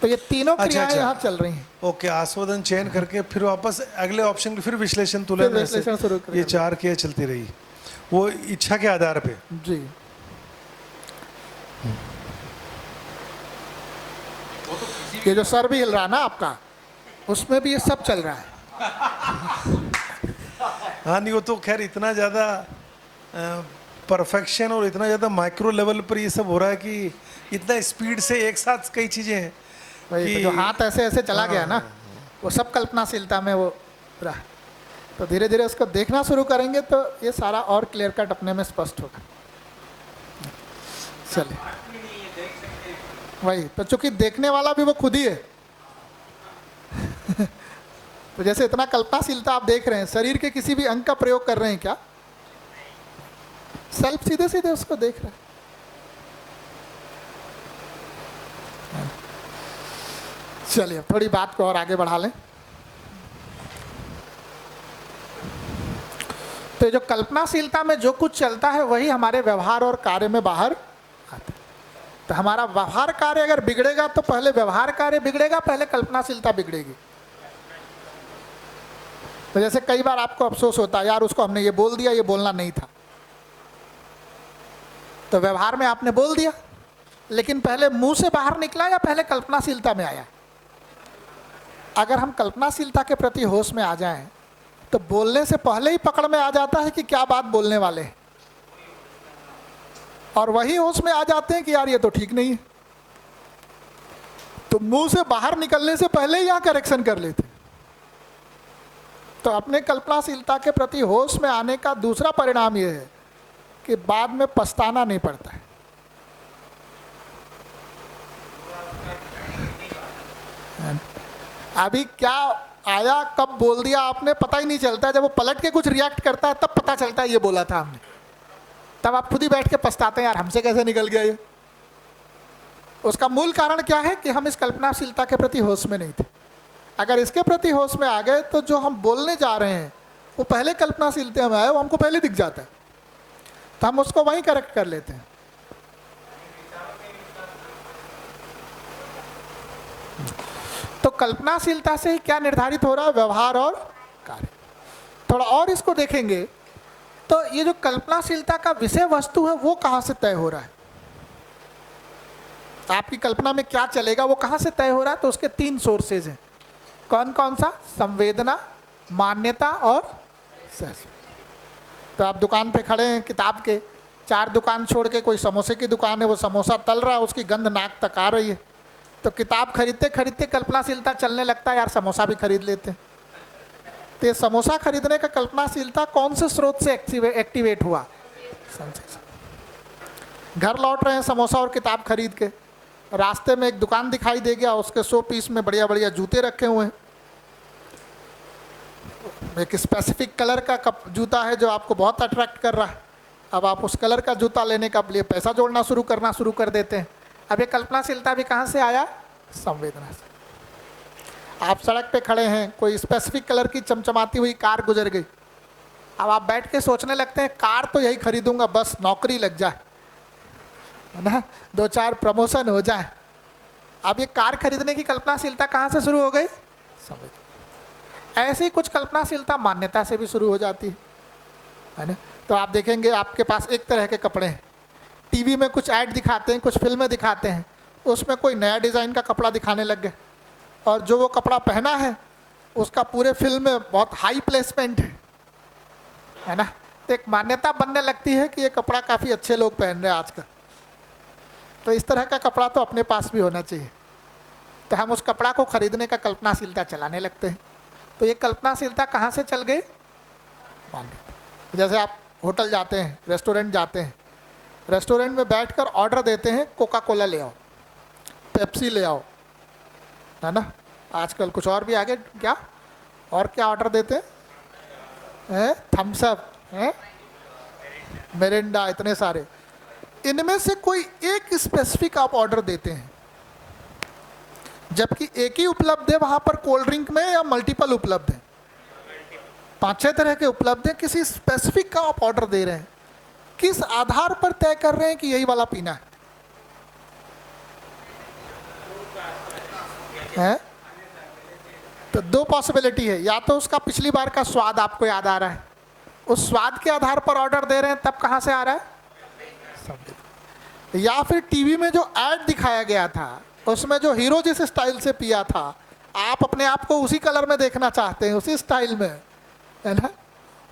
Speaker 1: तो ये तीनों क्रियाएं यहाँ चल रही हैं।
Speaker 7: ओके, आस्वादन चयन करके फिर वापस अगले ऑप्शन की फिर विश्लेषण तुलना,
Speaker 1: विश्लेषण शुरू कर
Speaker 7: ये 4 क्रिया चलती रही, वो इच्छा के आधार पे।
Speaker 1: जी, ये जो सर भी हिल रहा है ना आपका, उसमें भी ये सब चल रहा है।
Speaker 7: हाँ, नहीं वो तो खैर इतना ज़्यादा परफेक्शन और इतना ज़्यादा माइक्रो लेवल पर ये सब हो रहा है कि इतना स्पीड से एक साथ कई चीज़ें हैं
Speaker 1: तो जो हाथ ऐसे ऐसे चला गया ना, वो सब कल्पनाशीलता में वो रहा। तो धीरे धीरे उसको देखना शुरू करेंगे तो ये सारा और क्लियर कट अपने में स्पष्ट होगा। चलिए, वही तो, चूंकि देखने वाला भी वो खुद ही है। तो जैसे इतना कल्पनाशीलता आप देख रहे हैं, शरीर के किसी भी अंग का प्रयोग कर रहे हैं क्या? सेल्फ सीधे सीधे उसको देख रहे हैं। चलिए थोड़ी बात को और आगे बढ़ा लें। तो जो कल्पनाशीलता में जो कुछ चलता है वही हमारे व्यवहार और कार्य में बाहर आता है। तो हमारा व्यवहार कार्य अगर बिगड़ेगा तो पहले व्यवहार कार्य बिगड़ेगा, पहले कल्पनाशीलता बिगड़ेगी। तो जैसे कई बार आपको अफसोस होता है, यार उसको हमने ये बोल दिया, ये बोलना नहीं था। तो व्यवहार में आपने बोल दिया, लेकिन पहले मुंह से बाहर निकला या पहले कल्पनाशीलता में आया? अगर हम कल्पनाशीलता के प्रति होश में आ जाएं तो बोलने से पहले ही पकड़ में आ जाता है कि क्या बात बोलने वाले हैं, और वही होश में आ जाते हैं कि यार ये तो ठीक नहीं है। तो मुंह से बाहर निकलने से पहले ही यहाँ करेक्शन कर लेते हैं। तो अपने कल्पनाशीलता के प्रति होश में आने का दूसरा परिणाम यह है कि बाद में पछताना नहीं पड़ता है। अभी क्या आया, कब बोल दिया आपने, पता ही नहीं चलता। जब वो पलट के कुछ रिएक्ट करता है तब पता चलता है ये बोला था हमने। तब आप खुद ही बैठ के पछताते हैं, यार हमसे कैसे निकल गया ये। उसका मूल कारण क्या है कि हम इस कल्पनाशीलता के प्रति होश में नहीं थे। अगर इसके प्रति होश में आ गए तो जो हम बोलने जा रहे हैं वो पहले कल्पनाशीलता में आए, वो हमको पहले दिख जाता है, तो हम उसको वहीं करेक्ट कर लेते हैं। तो कल्पनाशीलता से ही क्या निर्धारित हो रहा है? व्यवहार और कार्य। थोड़ा और इसको देखेंगे तो ये जो कल्पनाशीलता का विषय वस्तु है वो कहाँ से तय हो रहा है? आपकी कल्पना में क्या चलेगा वो कहाँ से तय हो रहा है? तो उसके 3 सोर्सेज हैं। कौन कौन सा? संवेदना, मान्यता और सहज। तो आप दुकान पे खड़े हैं किताब के, 4 दुकान छोड़ के कोई समोसे की दुकान है, वो समोसा तल रहा है, उसकी गंध नाक तक आ रही है। तो किताब खरीदते खरीदते कल्पनाशीलता चलने लगता है, यार समोसा भी खरीद लेते हैं। तो ये समोसा खरीदने का कल्पनाशीलता कौन से स्रोत से एक्टिवेट हुआ? घर लौट रहे हैं समोसा और किताब खरीद के, रास्ते में एक दुकान दिखाई दे गया, उसके 100 पीस में बढ़िया बढ़िया जूते रखे हुए हैं। एक स्पेसिफिक कलर का जूता है जो आपको बहुत अट्रैक्ट कर रहा है। अब आप उस कलर का जूता लेने का लिए पैसा जोड़ना शुरू कर देते हैं। अब ये कल्पनाशीलता भी कहाँ से आया? संवेदना से। आप सड़क पे खड़े हैं, कोई स्पेसिफिक कलर की चमचमाती हुई कार गुजर गई, अब आप बैठ के सोचने लगते हैं कार तो यही खरीदूंगा, बस नौकरी लग जाए, है ना, 2-4 प्रमोशन हो जाए। अब ये कार खरीदने की कल्पनाशीलता कहाँ से शुरू हो गई? समझ। ऐसी कुछ कल्पनाशीलता मान्यता से भी शुरू हो जाती है ना। तो आप देखेंगे आपके पास एक तरह के कपड़े हैं, टीवी में कुछ ऐड दिखाते हैं, कुछ फिल्में दिखाते हैं, उसमें कोई नया डिज़ाइन का कपड़ा दिखाने लग गए, और जो वो कपड़ा पहना है उसका पूरे फिल्म में बहुत हाई प्लेसमेंट है ना। तो एक मान्यता बनने लगती है कि ये कपड़ा काफ़ी अच्छे लोग पहन रहे हैं आजकल। तो इस तरह का कपड़ा तो अपने पास भी होना चाहिए। तो हम उस कपड़ा को खरीदने का कल्पनाशीलता चलाने लगते हैं। तो ये कल्पनाशीलता कहाँ से चल गई? मान्यता। जैसे आप होटल जाते हैं, रेस्टोरेंट जाते हैं, रेस्टोरेंट में बैठकर ऑर्डर देते हैं कोका कोला ले आओ, पेप्सी ले आओ, है ना। आजकल कुछ और भी आगे क्या और क्या ऑर्डर देते हैं? थम्स अप है, मिरिंडा, इतने सारे। इनमें से कोई एक स्पेसिफिक आप ऑर्डर देते हैं, जबकि एक ही उपलब्ध है वहां पर कोल्ड ड्रिंक में, या मल्टीपल उपलब्ध है, 5-6 तरह के उपलब्ध हैं, किसी स्पेसिफिक का आप ऑर्डर दे रहे हैं। किस आधार पर तय कर रहे हैं कि यही वाला पीना है? तो 2 पॉसिबिलिटी है, या तो उसका पिछली बार का स्वाद आपको याद आ रहा है, उस स्वाद के आधार पर ऑर्डर दे रहे हैं, तब कहाँ से आ रहा है? या फिर टीवी में जो ऐड दिखाया गया था उसमें जो हीरो जिस स्टाइल से पिया था, आप अपने आप को उसी कलर में देखना चाहते हैं, उसी स्टाइल में, है ना,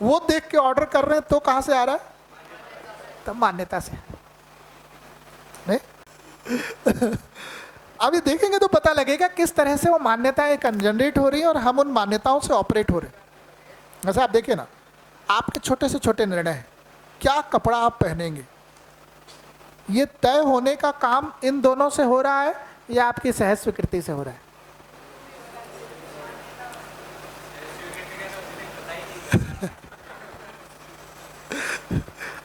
Speaker 1: वो देख के ऑर्डर कर रहे हैं, तो कहाँ से आ रहा है? तब मान्यता से। नहीं अभी देखेंगे तो पता लगेगा किस तरह से वो मान्यताएं जनरेट हो रही हैं और हम उन मान्यताओं से ऑपरेट हो रहे हैं। जैसे आप देखिए ना, आपके छोटे से छोटे निर्णय हैं, क्या कपड़ा आप पहनेंगे, ये तय होने का काम इन दोनों से हो रहा है या आपकी सहज स्वीकृति से हो रहा है?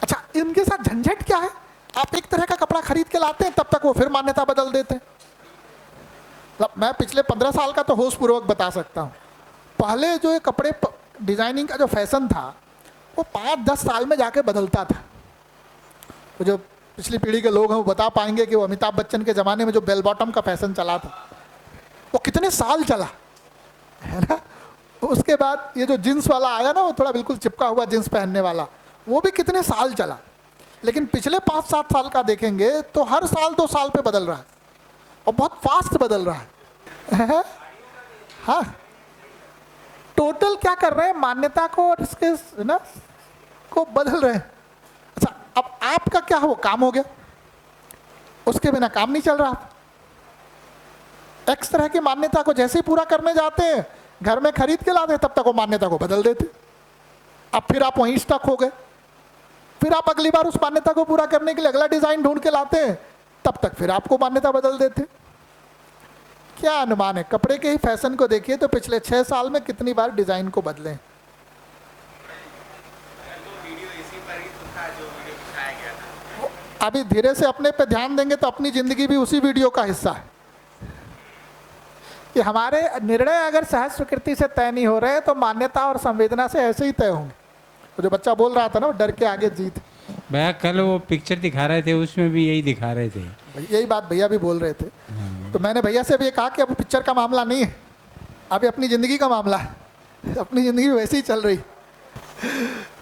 Speaker 1: अच्छा, इनके साथ झंझट क्या है? आप एक तरह का कपड़ा खरीद के लाते हैं, तब तक वो फिर मान्यता बदल देते हैं। मैं पिछले 15 साल का तो होशपूर्वक बता सकता हूँ। पहले जो ये कपड़े डिजाइनिंग का जो फैशन था वो 5-10 साल में जाके बदलता था। तो जो पिछली पीढ़ी के लोग हैं वो बता पाएंगे कि वो अमिताभ बच्चन के ज़माने में जो बेल बॉटम का फैशन चला था वो कितने साल चला, है ना। उसके बाद ये जो जींस वाला आया ना, वो थोड़ा बिल्कुल चिपका हुआ जींस पहनने वाला, वो भी कितने साल चला। लेकिन पिछले 5-7 साल का देखेंगे तो हर साल 2 साल पे बदल रहा है, और बहुत फास्ट बदल रहा है। हाँ, टोटल क्या कर रहे हैं? मान्यता को और इसके ना को बदल रहे हैं। अच्छा, अब आपका क्या हो काम हो गया, उसके बिना काम नहीं चल रहा। एक्स तरह की मान्यता को जैसे ही पूरा करने जाते हैं, घर में खरीद के लाते हैं, तब तक वो मान्यता को बदल देते। अब फिर आप वहीं स्टक हो गए, फिर आप अगली बार उस मान्यता को पूरा करने के लिए अगला डिजाइन ढूंढ के लाते हैं, तब तक फिर आपको मान्यता बदल देते। क्या अनुमान है? कपड़े के ही फैशन को देखिए तो पिछले 6 साल में कितनी बार डिजाइन को बदले। अभी धीरे से अपने पे ध्यान देंगे तो अपनी जिंदगी भी उसी वीडियो का हिस्सा है कि हमारे निर्णय अगर सहज स्वीकृति से तय नहीं हो रहे तो मान्यता और संवेदना से ऐसे ही तय होंगे। तो जो बच्चा बोल रहा था ना, वो डर के आगे जीत।
Speaker 2: भैया कल वो पिक्चर दिखा रहे थे, उसमें भी यही दिखा रहे थे,
Speaker 1: यही बात भैया भी बोल रहे थे। तो मैंने भैया से भी ये कहा कि अब पिक्चर का मामला नहीं है, अभी अपनी ज़िंदगी का मामला है, अपनी ज़िंदगी वैसे ही चल रही।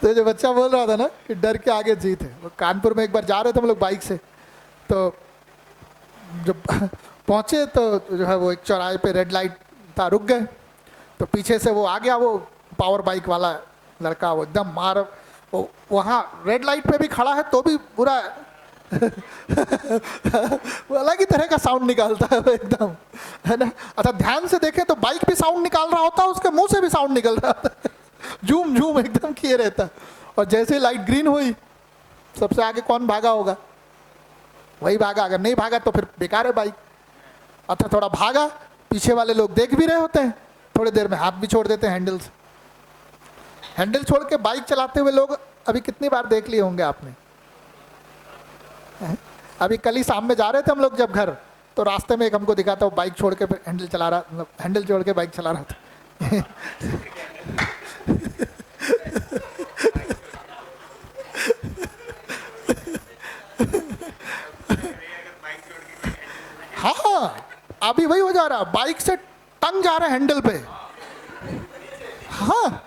Speaker 1: तो जो बच्चा बोल रहा था ना कि डर के आगे जीत है, वो कानपुर में एक बार जा रहे थे हम लोग बाइक से, तो जब पहुँचे तो जो है वो एक चौराहे पे रेड लाइट था, रुक गए। तो पीछे से वो आ गया, वो पावर बाइक वाला लड़का, वो एकदम मार, वो वहाँ रेड लाइट पे भी खड़ा है तो भी पूरा वो अलग ही तरह का साउंड निकालता है वो एकदम, है ना। अच्छा, ध्यान से देखें तो बाइक भी साउंड निकाल रहा होता है, उसके मुंह से भी साउंड निकल रहा था, झूम झूम एकदम किए रहता। और जैसे लाइट ग्रीन हुई, सबसे आगे कौन भागा होगा? वही भागा, अगर नहीं भागा तो फिर बेकार है बाइक। अच्छा, थोड़ा भागा, पीछे वाले लोग देख भी रहे होते हैं, थोड़ी देर में हाथ भी छोड़ देते हैं हैंडल से। हैंडल छोड़ के बाइक चलाते हुए लोग अभी कितनी बार देख लिए होंगे आपने? अभी कल ही शाम में जा रहे थे हम लोग जब घर, तो रास्ते में एक हमको दिखा था, वो बाइक छोड़ के हैंडल चला रहा, मतलब हैंडल छोड़ के बाइक चला रहा था। हाँ, अभी वही हो जा रहा, बाइक से टंग जा रहा है हैंडल पे। हाँ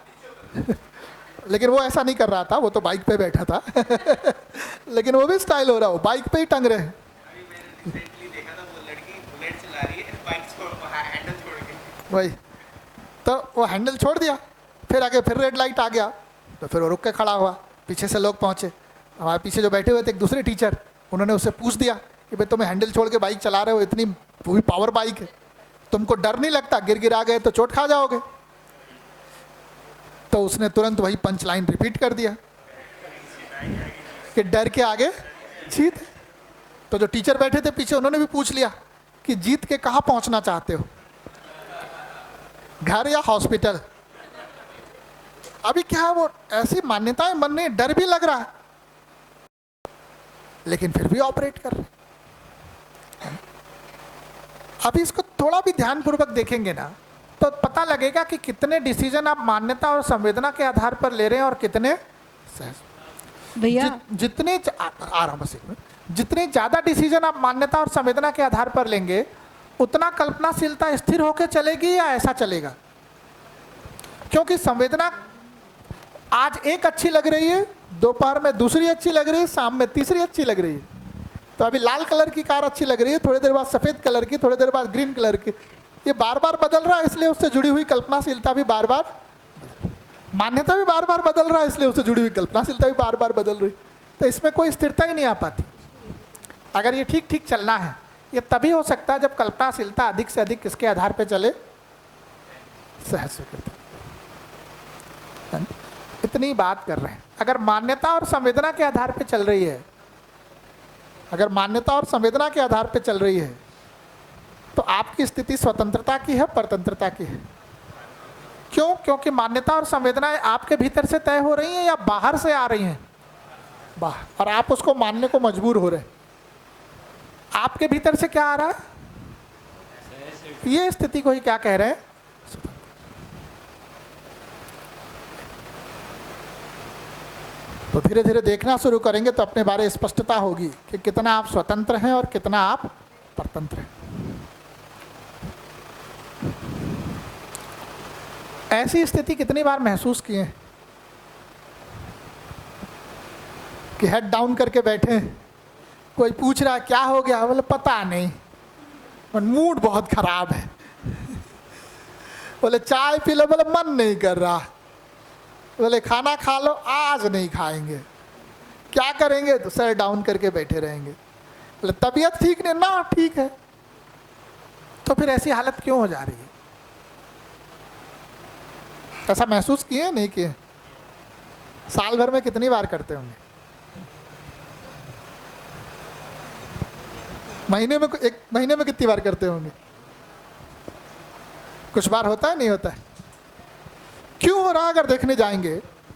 Speaker 1: लेकिन वो ऐसा नहीं कर रहा था, वो तो बाइक पे बैठा था लेकिन वो भी स्टाइल हो रहा, वो बाइक पे ही टंग रहे हैं। वही तो वो हैंडल छोड़ दिया, फिर आगे फिर रेड लाइट आ गया, तो फिर वो रुक के खड़ा हुआ। पीछे से लोग पहुंचे, हमारे पीछे जो बैठे हुए थे एक दूसरे टीचर, उन्होंने उससे पूछ दिया कि भाई तुम्हें हैंडल छोड़ के बाइक चला रहे हो, इतनी पूरी पावर बाइक है, तुमको डर नहीं लगता गिर गिरा गए तो चोट खा जाओगे? तो उसने तुरंत वही पंच लाइन रिपीट कर दिया कि डर के आगे जीत। तो जो टीचर बैठे थे पीछे, उन्होंने भी पूछ लिया कि जीत के कहाँ पहुंचना चाहते हो, घर या हॉस्पिटल? अभी क्या है, वो ऐसी मान्यताएं मन में, डर भी लग रहा है लेकिन फिर भी ऑपरेट कर रहे हैं। अभी इसको थोड़ा भी ध्यानपूर्वक देखेंगे ना तो पता लगेगा कि कितने डिसीजन आप मान्यता और संवेदना के आधार पर ले रहे हैं और कितने
Speaker 8: भैया
Speaker 1: जितने आराम से जितने ज्यादा डिसीजन आप मान्यता और संवेदना के आधार पर लेंगे उतना कल्पनाशीलता स्थिर होकर चलेगी या ऐसा चलेगा? क्योंकि संवेदना आज एक अच्छी लग रही है, दोपहर में दूसरी अच्छी लग रही है, शाम में तीसरी अच्छी लग रही है। तो अभी लाल कलर की कार अच्छी लग रही है, थोड़ी देर बाद सफेद कलर की, थोड़ी देर बाद ग्रीन कलर की। ये बार बार बदल रहा है, इसलिए उससे जुड़ी हुई कल्पनाशीलता भी बार बार, मान्यता भी बार बार बदल रहा है, इसलिए उससे जुड़ी हुई कल्पनाशीलता भी बार बार बदल रही। तो इसमें कोई स्थिरता ही नहीं आ पाती। अगर ये ठीक ठीक चलना है, ये तभी हो सकता है जब कल्पनाशीलता अधिक से अधिक किसके आधार पर चले? सहज स्वीकृति। इतनी बात कर रहे हैं। अगर मान्यता और संवेदना के आधार पर चल रही है, अगर मान्यता और संवेदना के आधार पर चल रही है तो आपकी स्थिति स्वतंत्रता की है, परतंत्रता की है? क्यों? क्योंकि मान्यता और संवेदनाएं आपके भीतर से तय हो रही हैं या बाहर से आ रही हैं? बाहर, और आप उसको मानने को मजबूर हो रहे हैं। आपके भीतर से क्या आ रहा है? ये स्थिति को ही क्या कह रहे हैं? तो धीरे धीरे देखना शुरू करेंगे तो अपने बारे में स्पष्टता होगी कि कितना आप स्वतंत्र हैं और कितना आप परतंत्र हैं। ऐसी स्थिति कितनी बार महसूस किए हैं कि हेड डाउन करके बैठे, कोई पूछ रहा है क्या हो गया, बोले पता नहीं, मूड बहुत खराब है। बोले चाय पी लो, बोले मन नहीं कर रहा। बोले खाना खा लो, आज नहीं खाएंगे। क्या करेंगे? तो सर डाउन करके बैठे रहेंगे। बोले तबीयत ठीक नहीं ना, ठीक है। तो फिर ऐसी हालत क्यों हो जा रही है? ऐसा महसूस किए नहीं किए? साल भर में कितनी बार करते होंगे? महीने में, एक महीने में कितनी बार करते होंगे? कुछ बार होता है, नहीं होता है? क्यों हो रहा? अगर देखने जाएंगे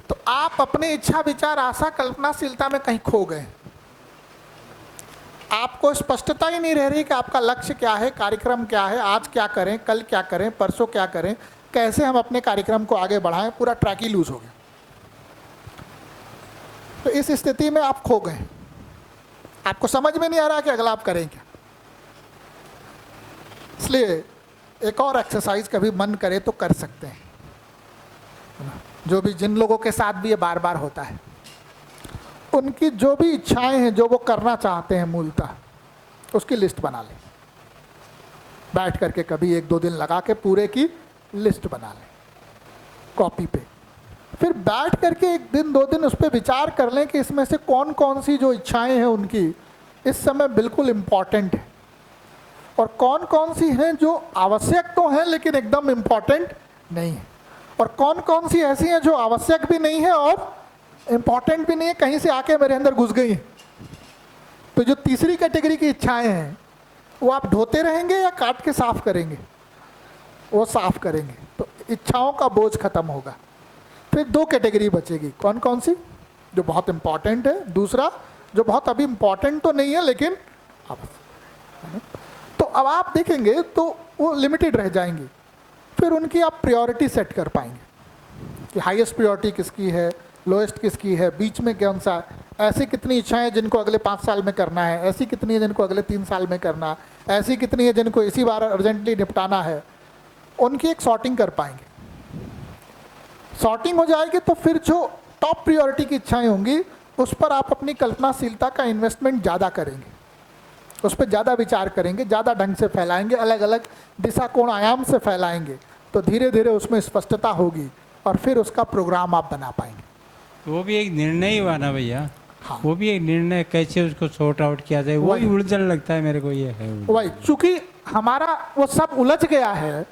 Speaker 1: तो आप अपने इच्छा विचार आशा कल्पनाशीलता में कहीं खो गए। आपको स्पष्टता ही नहीं रह रही कि आपका लक्ष्य क्या है, कार्यक्रम क्या है, आज क्या करें, कल क्या करें, परसों क्या करें, कैसे हम अपने कार्यक्रम को आगे बढ़ाएं। पूरा ट्रैक ही लूज हो गया। तो इस स्थिति में आप खो गए, आपको समझ में नहीं आ रहा कि अगला आप करें क्या। इसलिए एक और एक्सरसाइज कभी मन करे तो कर सकते हैं, जो भी जिन लोगों के साथ भी ये बार बार होता है, उनकी जो भी इच्छाएं हैं, जो वो करना चाहते हैं मूलतः, उसकी लिस्ट बना लें। बैठ करके कभी 1-2 दिन लगा के पूरे की लिस्ट बना लें कॉपी पे। फिर बैठ करके 1 दिन 2 दिन उस पर विचार कर लें कि इसमें से कौन कौन सी जो इच्छाएं हैं उनकी इस समय बिल्कुल इम्पॉर्टेंट है, और कौन कौन सी हैं जो आवश्यक तो हैं लेकिन एकदम इम्पॉर्टेंट नहीं है, और कौन कौन सी ऐसी हैं जो आवश्यक भी नहीं है और इम्पॉर्टेंट भी नहीं है, कहीं से आके मेरे अंदर घुस गई हैं। तो जो तीसरी कैटेगरी की इच्छाएं हैं वो आप ढोते रहेंगे या काट के साफ करेंगे? वो साफ करेंगे तो इच्छाओं का बोझ खत्म होगा। फिर 2 कैटेगरी बचेगी। कौन कौन सी? जो बहुत इम्पॉर्टेंट है, दूसरा जो बहुत अभी इम्पॉर्टेंट तो नहीं है लेकिन आवश्यक। तो अब आप देखेंगे तो वो लिमिटेड रह जाएंगी। फिर उनकी आप प्रायोरिटी सेट कर पाएंगे कि हाईएस्ट प्रायोरिटी किसकी है, लोएस्ट किसकी है, बीच में कौन सा है, ऐसी कितनी इच्छाएं हैं जिनको अगले 5 साल में करना है, ऐसी कितनी है जिनको अगले 3 साल में करना है, ऐसी कितनी है जिनको इसी बार अर्जेंटली निपटाना है, उनकी एक सॉर्टिंग कर पाएंगे। सॉर्टिंग हो जाएगी तो फिर जो टॉप प्रायोरिटी की इच्छाएं होंगी उस पर आप अपनी कल्पनाशीलता का इन्वेस्टमेंट ज़्यादा करेंगे, उस पर ज़्यादा विचार करेंगे, ज़्यादा ढंग से फैलाएंगे, अलग अलग दिशा कोण आयाम से फैलाएंगे, तो धीरे धीरे उसमें स्पष्टता होगी और फिर उसका प्रोग्राम आप बना पाएंगे।
Speaker 2: वो भी एक निर्णय ही हुआ ना भैया।
Speaker 1: हाँ।
Speaker 2: वो भी एक निर्णय, कैसे उसको सॉर्ट आउट किया जाए, वो ही उलझन लगता है मेरे को। ये है
Speaker 1: वही, चूंकि हमारा वो सब उलझ गया है,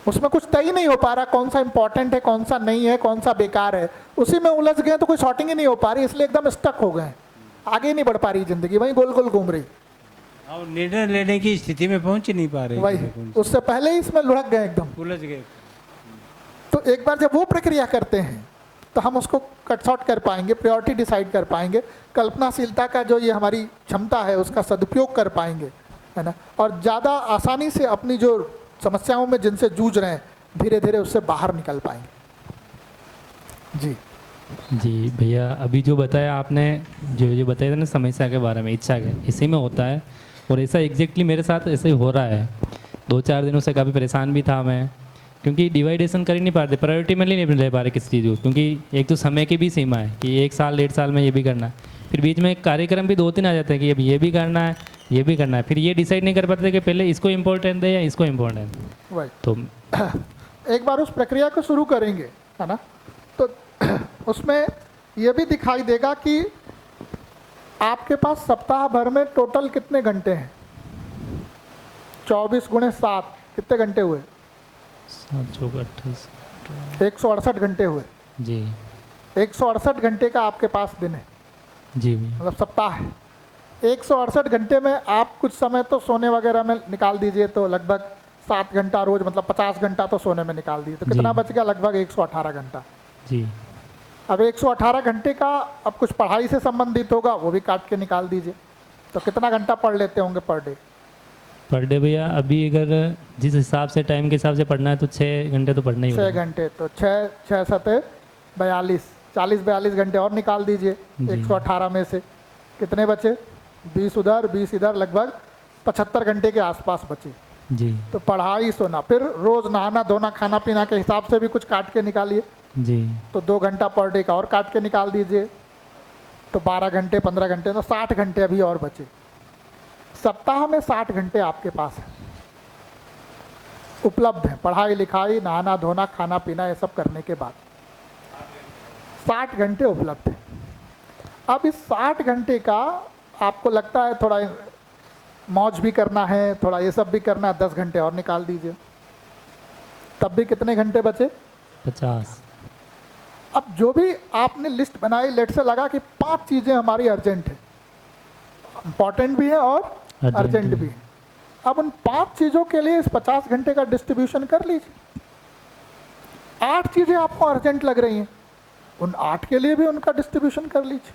Speaker 1: उसमें कुछ तय नहीं हो पा रहा, कौन सा इंपॉर्टेंट है, कौन सा नहीं है, कौन सा बेकार है, उसी में उलझ गए तो कोई सॉर्टिंग ही नहीं हो पा रही, इसलिए एकदम स्टक हो गए, आगे नहीं बढ़ पा रही जिंदगी, वहीं गोल गोल घूम रही,
Speaker 2: और निर्णय लेने की स्थिति में पहुंच ही नहीं पा रहे।
Speaker 1: वही उससे पहले ही इसमें लुढ़क गए, एकदम
Speaker 2: उलझ गए।
Speaker 1: तो एक बार जब वो प्रक्रिया करते हैं तो हम उसको कट शॉर्ट कर पाएंगे, प्रायोरिटी डिसाइड कर पाएंगे, कल्पनाशीलता का जो ये हमारी क्षमता है उसका सदुपयोग कर पाएंगे, है ना, और ज़्यादा आसानी से अपनी जो समस्याओं में जिनसे जूझ रहे हैं धीरे धीरे उससे बाहर निकल पाएंगे। जी
Speaker 9: जी भैया, अभी जो बताया आपने, जो बताया था ना समस्या के बारे में, इच्छा के, इसी में होता है, और ऐसा एग्जैक्टली मेरे साथ ऐसे ही हो रहा है। 2-4 दिनों से काफ़ी परेशान भी था मैं, क्योंकि डिवाइडेशन कर ही नहीं पाते, प्रायोरिटी में नहीं ले पा रहे किसी चीज़ को, क्योंकि एक तो समय की भी सीमा है कि 1 साल 1.5 साल में ये भी करना है, फिर बीच में कार्यक्रम भी 2-3 आ जाते हैं कि अब ये भी करना है, ये भी करना है, फिर ये डिसाइड नहीं कर पाते कि पहले इसको इम्पोर्टेंट है या इसको इम्पोर्टेंट है। तो
Speaker 1: एक बार उस प्रक्रिया को शुरू करेंगे, है ना, तो उसमें ये भी दिखाई देगा कि आपके पास सप्ताह भर में टोटल कितने घंटे हैं। 24 × 7 कितने घंटे हुए? 168 घंटे हुए
Speaker 9: जी।
Speaker 1: 168 घंटे का आपके पास दिन है
Speaker 9: जी,
Speaker 1: मतलब सप्ताह है। 168 घंटे में आप कुछ समय तो सोने वगैरह में निकाल दीजिए, तो लगभग 7 घंटा रोज, मतलब 50 घंटा तो सोने में निकाल दीजिए, तो कितना बच गया? लगभग 118 घंटा
Speaker 9: जी।
Speaker 1: अब 118 घंटे का अब कुछ पढ़ाई से संबंधित होगा, वो भी काट के निकाल दीजिए, तो कितना घंटा पढ़ लेते होंगे पर डे?
Speaker 9: पर डे भैया अभी अगर जिस हिसाब से टाइम के हिसाब से पढ़ना है तो 6 घंटे तो पढ़ना ही होगा।
Speaker 1: 6 घंटे, तो 6 7 42, 40-42 घंटे और निकाल दीजिए 118 में से, कितने बचे? 20 उधर 20 इधर, लगभग 75 घंटे के आसपास बचे
Speaker 9: जी।
Speaker 1: तो पढ़ाई, सोना, फिर रोज नहाना धोना खाना पीना के हिसाब से भी कुछ काट के निकालिए
Speaker 9: जी,
Speaker 1: तो 2 घंटा पर डे का और काट के निकाल दीजिए, तो 12 घंटे 15 घंटे, तो 60 घंटे अभी और बचे। सप्ताह में 60 घंटे आपके पास है, उपलब्ध है, पढ़ाई लिखाई नहाना धोना खाना पीना ये सब करने के बाद 60 घंटे उपलब्ध है। अब इस 60 घंटे का आपको लगता है थोड़ा मौज भी करना है, थोड़ा ये सब भी करना है, 10 घंटे और निकाल दीजिए, तब भी कितने घंटे बचे?
Speaker 9: 50।
Speaker 1: अब जो भी आपने लिस्ट बनाई, लेट से लगा कि 5 चीज़ें हमारी अर्जेंट है, इम्पॉर्टेंट भी है और अर्जेंट भी है। अब उन 5 चीज़ों के लिए इस 50 घंटे का डिस्ट्रीब्यूशन कर लीजिए। 8 चीज़ें आपको अर्जेंट लग रही हैं, उन 8 के लिए भी उनका डिस्ट्रीब्यूशन कर लीजिए।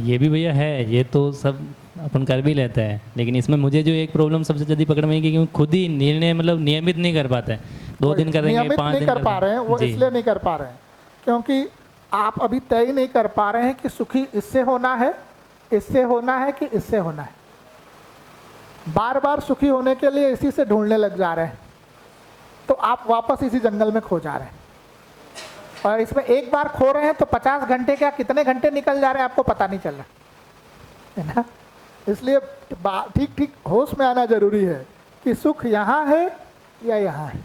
Speaker 9: ये भी भैया है, ये तो सब अपन कर भी लेते हैं, लेकिन इसमें मुझे जो एक प्रॉब्लम सबसे ज़्यादा पकड़ में है कि खुद ही निर्णय मतलब नियमित नहीं कर पाते हैं। 2 दिन करेंगे, 5 दिन
Speaker 1: नहीं कर पा रहे हैं, वो इसलिए नहीं कर पा रहे हैं क्योंकि आप अभी तय नहीं कर पा रहे हैं कि सुखी इससे होना है, इससे होना है कि इससे होना है। बार बार सुखी होने के लिए इसी से ढूंढने लग जा रहे हैं, तो आप वापस इसी जंगल में खो जा रहे हैं। और इसमें एक बार खो रहे हैं तो 50 घंटे क्या कितने घंटे निकल जा रहे हैं आपको पता नहीं चल रहा है ना। इसलिए ठीक ठीक होश में आना जरूरी है कि सुख यहाँ है या यहाँ है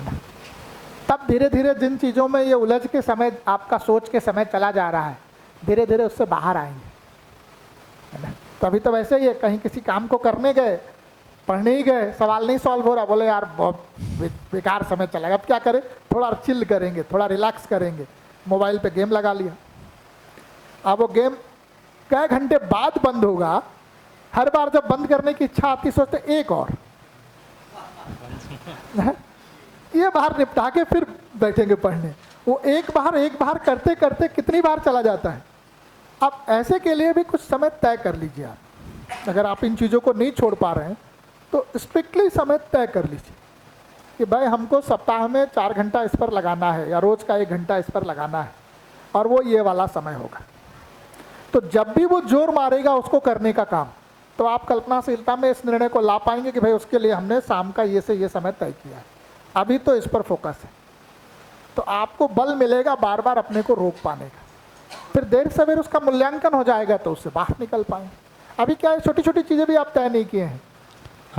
Speaker 1: ना? तब धीरे धीरे जिन चीज़ों में ये उलझ के समय आपका सोच के समय चला जा रहा है, धीरे धीरे उससे बाहर आएंगे, है ना। तभी तो वैसे ही है, कहीं किसी काम को करने गए, पढ़ने ही गए, सवाल नहीं सॉल्व हो रहा, बोले यार बहुत बेकार समय चलेगा, अब क्या करें, थोड़ा चिल करेंगे, थोड़ा रिलैक्स करेंगे, मोबाइल पे गेम लगा लिया। अब वो गेम कई घंटे बाद बंद होगा, हर बार जब बंद करने की इच्छा आती सोचते एक और ये बाहर निपटा के फिर बैठेंगे पढ़ने। वो एक बार करते करते कितनी बार चला जाता है। अब ऐसे के लिए भी कुछ समय तय कर लीजिए आप। अगर आप इन चीज़ों को नहीं छोड़ पा रहे हैं तो स्ट्रिक्टली समय तय कर लीजिए कि भाई हमको सप्ताह में 4 घंटा इस पर लगाना है या रोज़ का 1 घंटा इस पर लगाना है और वो ये वाला समय होगा। तो जब भी वो जोर मारेगा उसको करने का काम, तो आप कल्पनाशीलता में इस निर्णय को ला पाएंगे कि भाई उसके लिए हमने शाम का ये से ये समय तय किया है, अभी तो इस पर फोकस है। तो आपको बल मिलेगा बार बार अपने को रोक पाने का, फिर देर सवेर उसका मूल्यांकन हो जाएगा तो उससे बाहर निकल पाएंगे। अभी क्या है, छोटी छोटी चीज़ें भी आप तय नहीं किए हैं,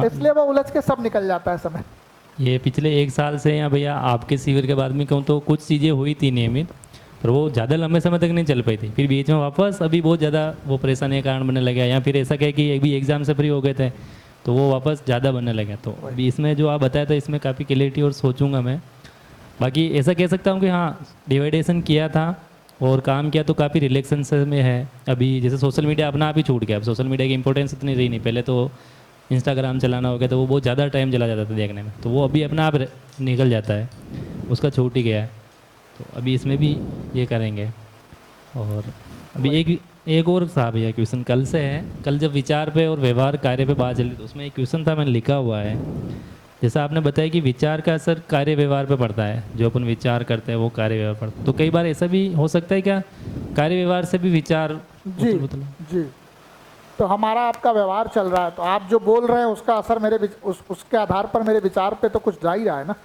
Speaker 1: इसलिए वो उलझ के सब निकल जाता है समय।
Speaker 9: ये पिछले 1 साल से या भैया आपके शिविर के बाद में कहूँ तो कुछ चीज़ें हुई थी नियमित, पर वो ज़्यादा लंबे समय तक नहीं चल पाई थी। फिर बीच में वापस अभी बहुत ज़्यादा वो परेशानी का कारण बनने लगा, या फिर ऐसा कहे कि अभी एग्ज़ाम से फ्री हो गए थे तो वो वापस ज़्यादा बनने लगा। तो अभी इसमें जो आप बताया था इसमें काफ़ी क्लियरिटी और सोचूंगा मैं। बाकी ऐसा कह सकता हूँ कि हाँ, डिवाइडेशन किया था और काम किया तो काफ़ी रिलेक्शन से में है। अभी जैसे सोशल मीडिया अपना आप ही छूट गया, अब सोशल मीडिया की इंपॉर्टेंस इतनी रही नहीं। पहले तो इंस्टाग्राम चलाना हो गया तो वो बहुत ज़्यादा टाइम चला जाता था देखने में, तो वो अभी अपना आप निकल जाता है, उसका छूट ही गया है। तो अभी इसमें भी ये करेंगे। और अभी एक और साहब भैया क्वेश्चन कल से है। कल जब विचार पे और व्यवहार कार्य पे बात चली तो उसमें एक क्वेश्चन था, मैंने लिखा हुआ है, जैसा आपने बताया कि विचार का असर कार्य व्यवहार पे पड़ता है, जो अपन विचार करते हैं वो कार्य व्यवहार पड़ता है। तो कई बार ऐसा भी हो सकता है क्या, कार्य व्यवहार से भी विचार
Speaker 1: जी जी, तो हमारा आपका व्यवहार चल रहा है तो आप जो बोल रहे हैं उसका असर मेरे उसके आधार पर मेरे विचार पे तो कुछ जा ही रहा है ना।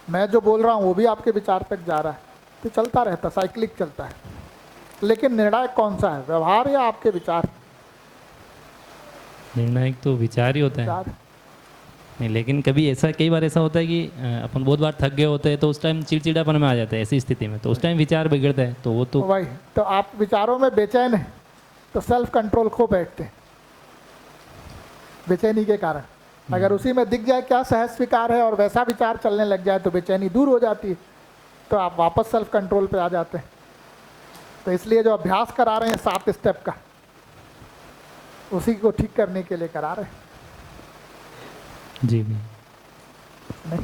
Speaker 1: मैं जो बोल रहा हूँ वो भी आपके विचार तक जा रहा है, तो चलता रहता, साइक्लिक चलता है। लेकिन निर्णायक कौन सा है, व्यवहार या आपके विचार?
Speaker 9: निर्णायक तो विचार ही होता है। नहीं, लेकिन कभी ऐसा, कई बार ऐसा होता है कि अपन बहुत बार थक गए होते हैं तो उस टाइम चिड़चिड़ापन में आ जाता है ऐसी स्थिति में, तो उस टाइम विचार बिगड़ता है। तो वो तो
Speaker 1: वही तो, आप विचारों में बेचैन है तो सेल्फ कंट्रोल खो बैठते हैं बेचैनी के कारण। अगर उसी में दिख जाए क्या सहज स्वीकार है और वैसा विचार चलने लग जाए तो बेचैनी दूर हो जाती है, तो आप वापस सेल्फ कंट्रोल पे आ जाते हैं। तो इसलिए जो अभ्यास करा रहे हैं 7 स्टेप का, उसी को ठीक करने के लिए करा रहे हैं।
Speaker 9: जी
Speaker 1: नहीं,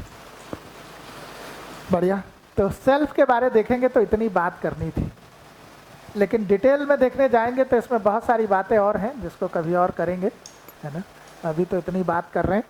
Speaker 1: बढ़िया। तो सेल्फ के बारे देखेंगे तो इतनी बात करनी थी, लेकिन डिटेल में देखने जाएंगे तो इसमें बहुत सारी बातें और हैं जिसको कभी और करेंगे, है ना। अभी तो इतनी बात कर रहे हैं।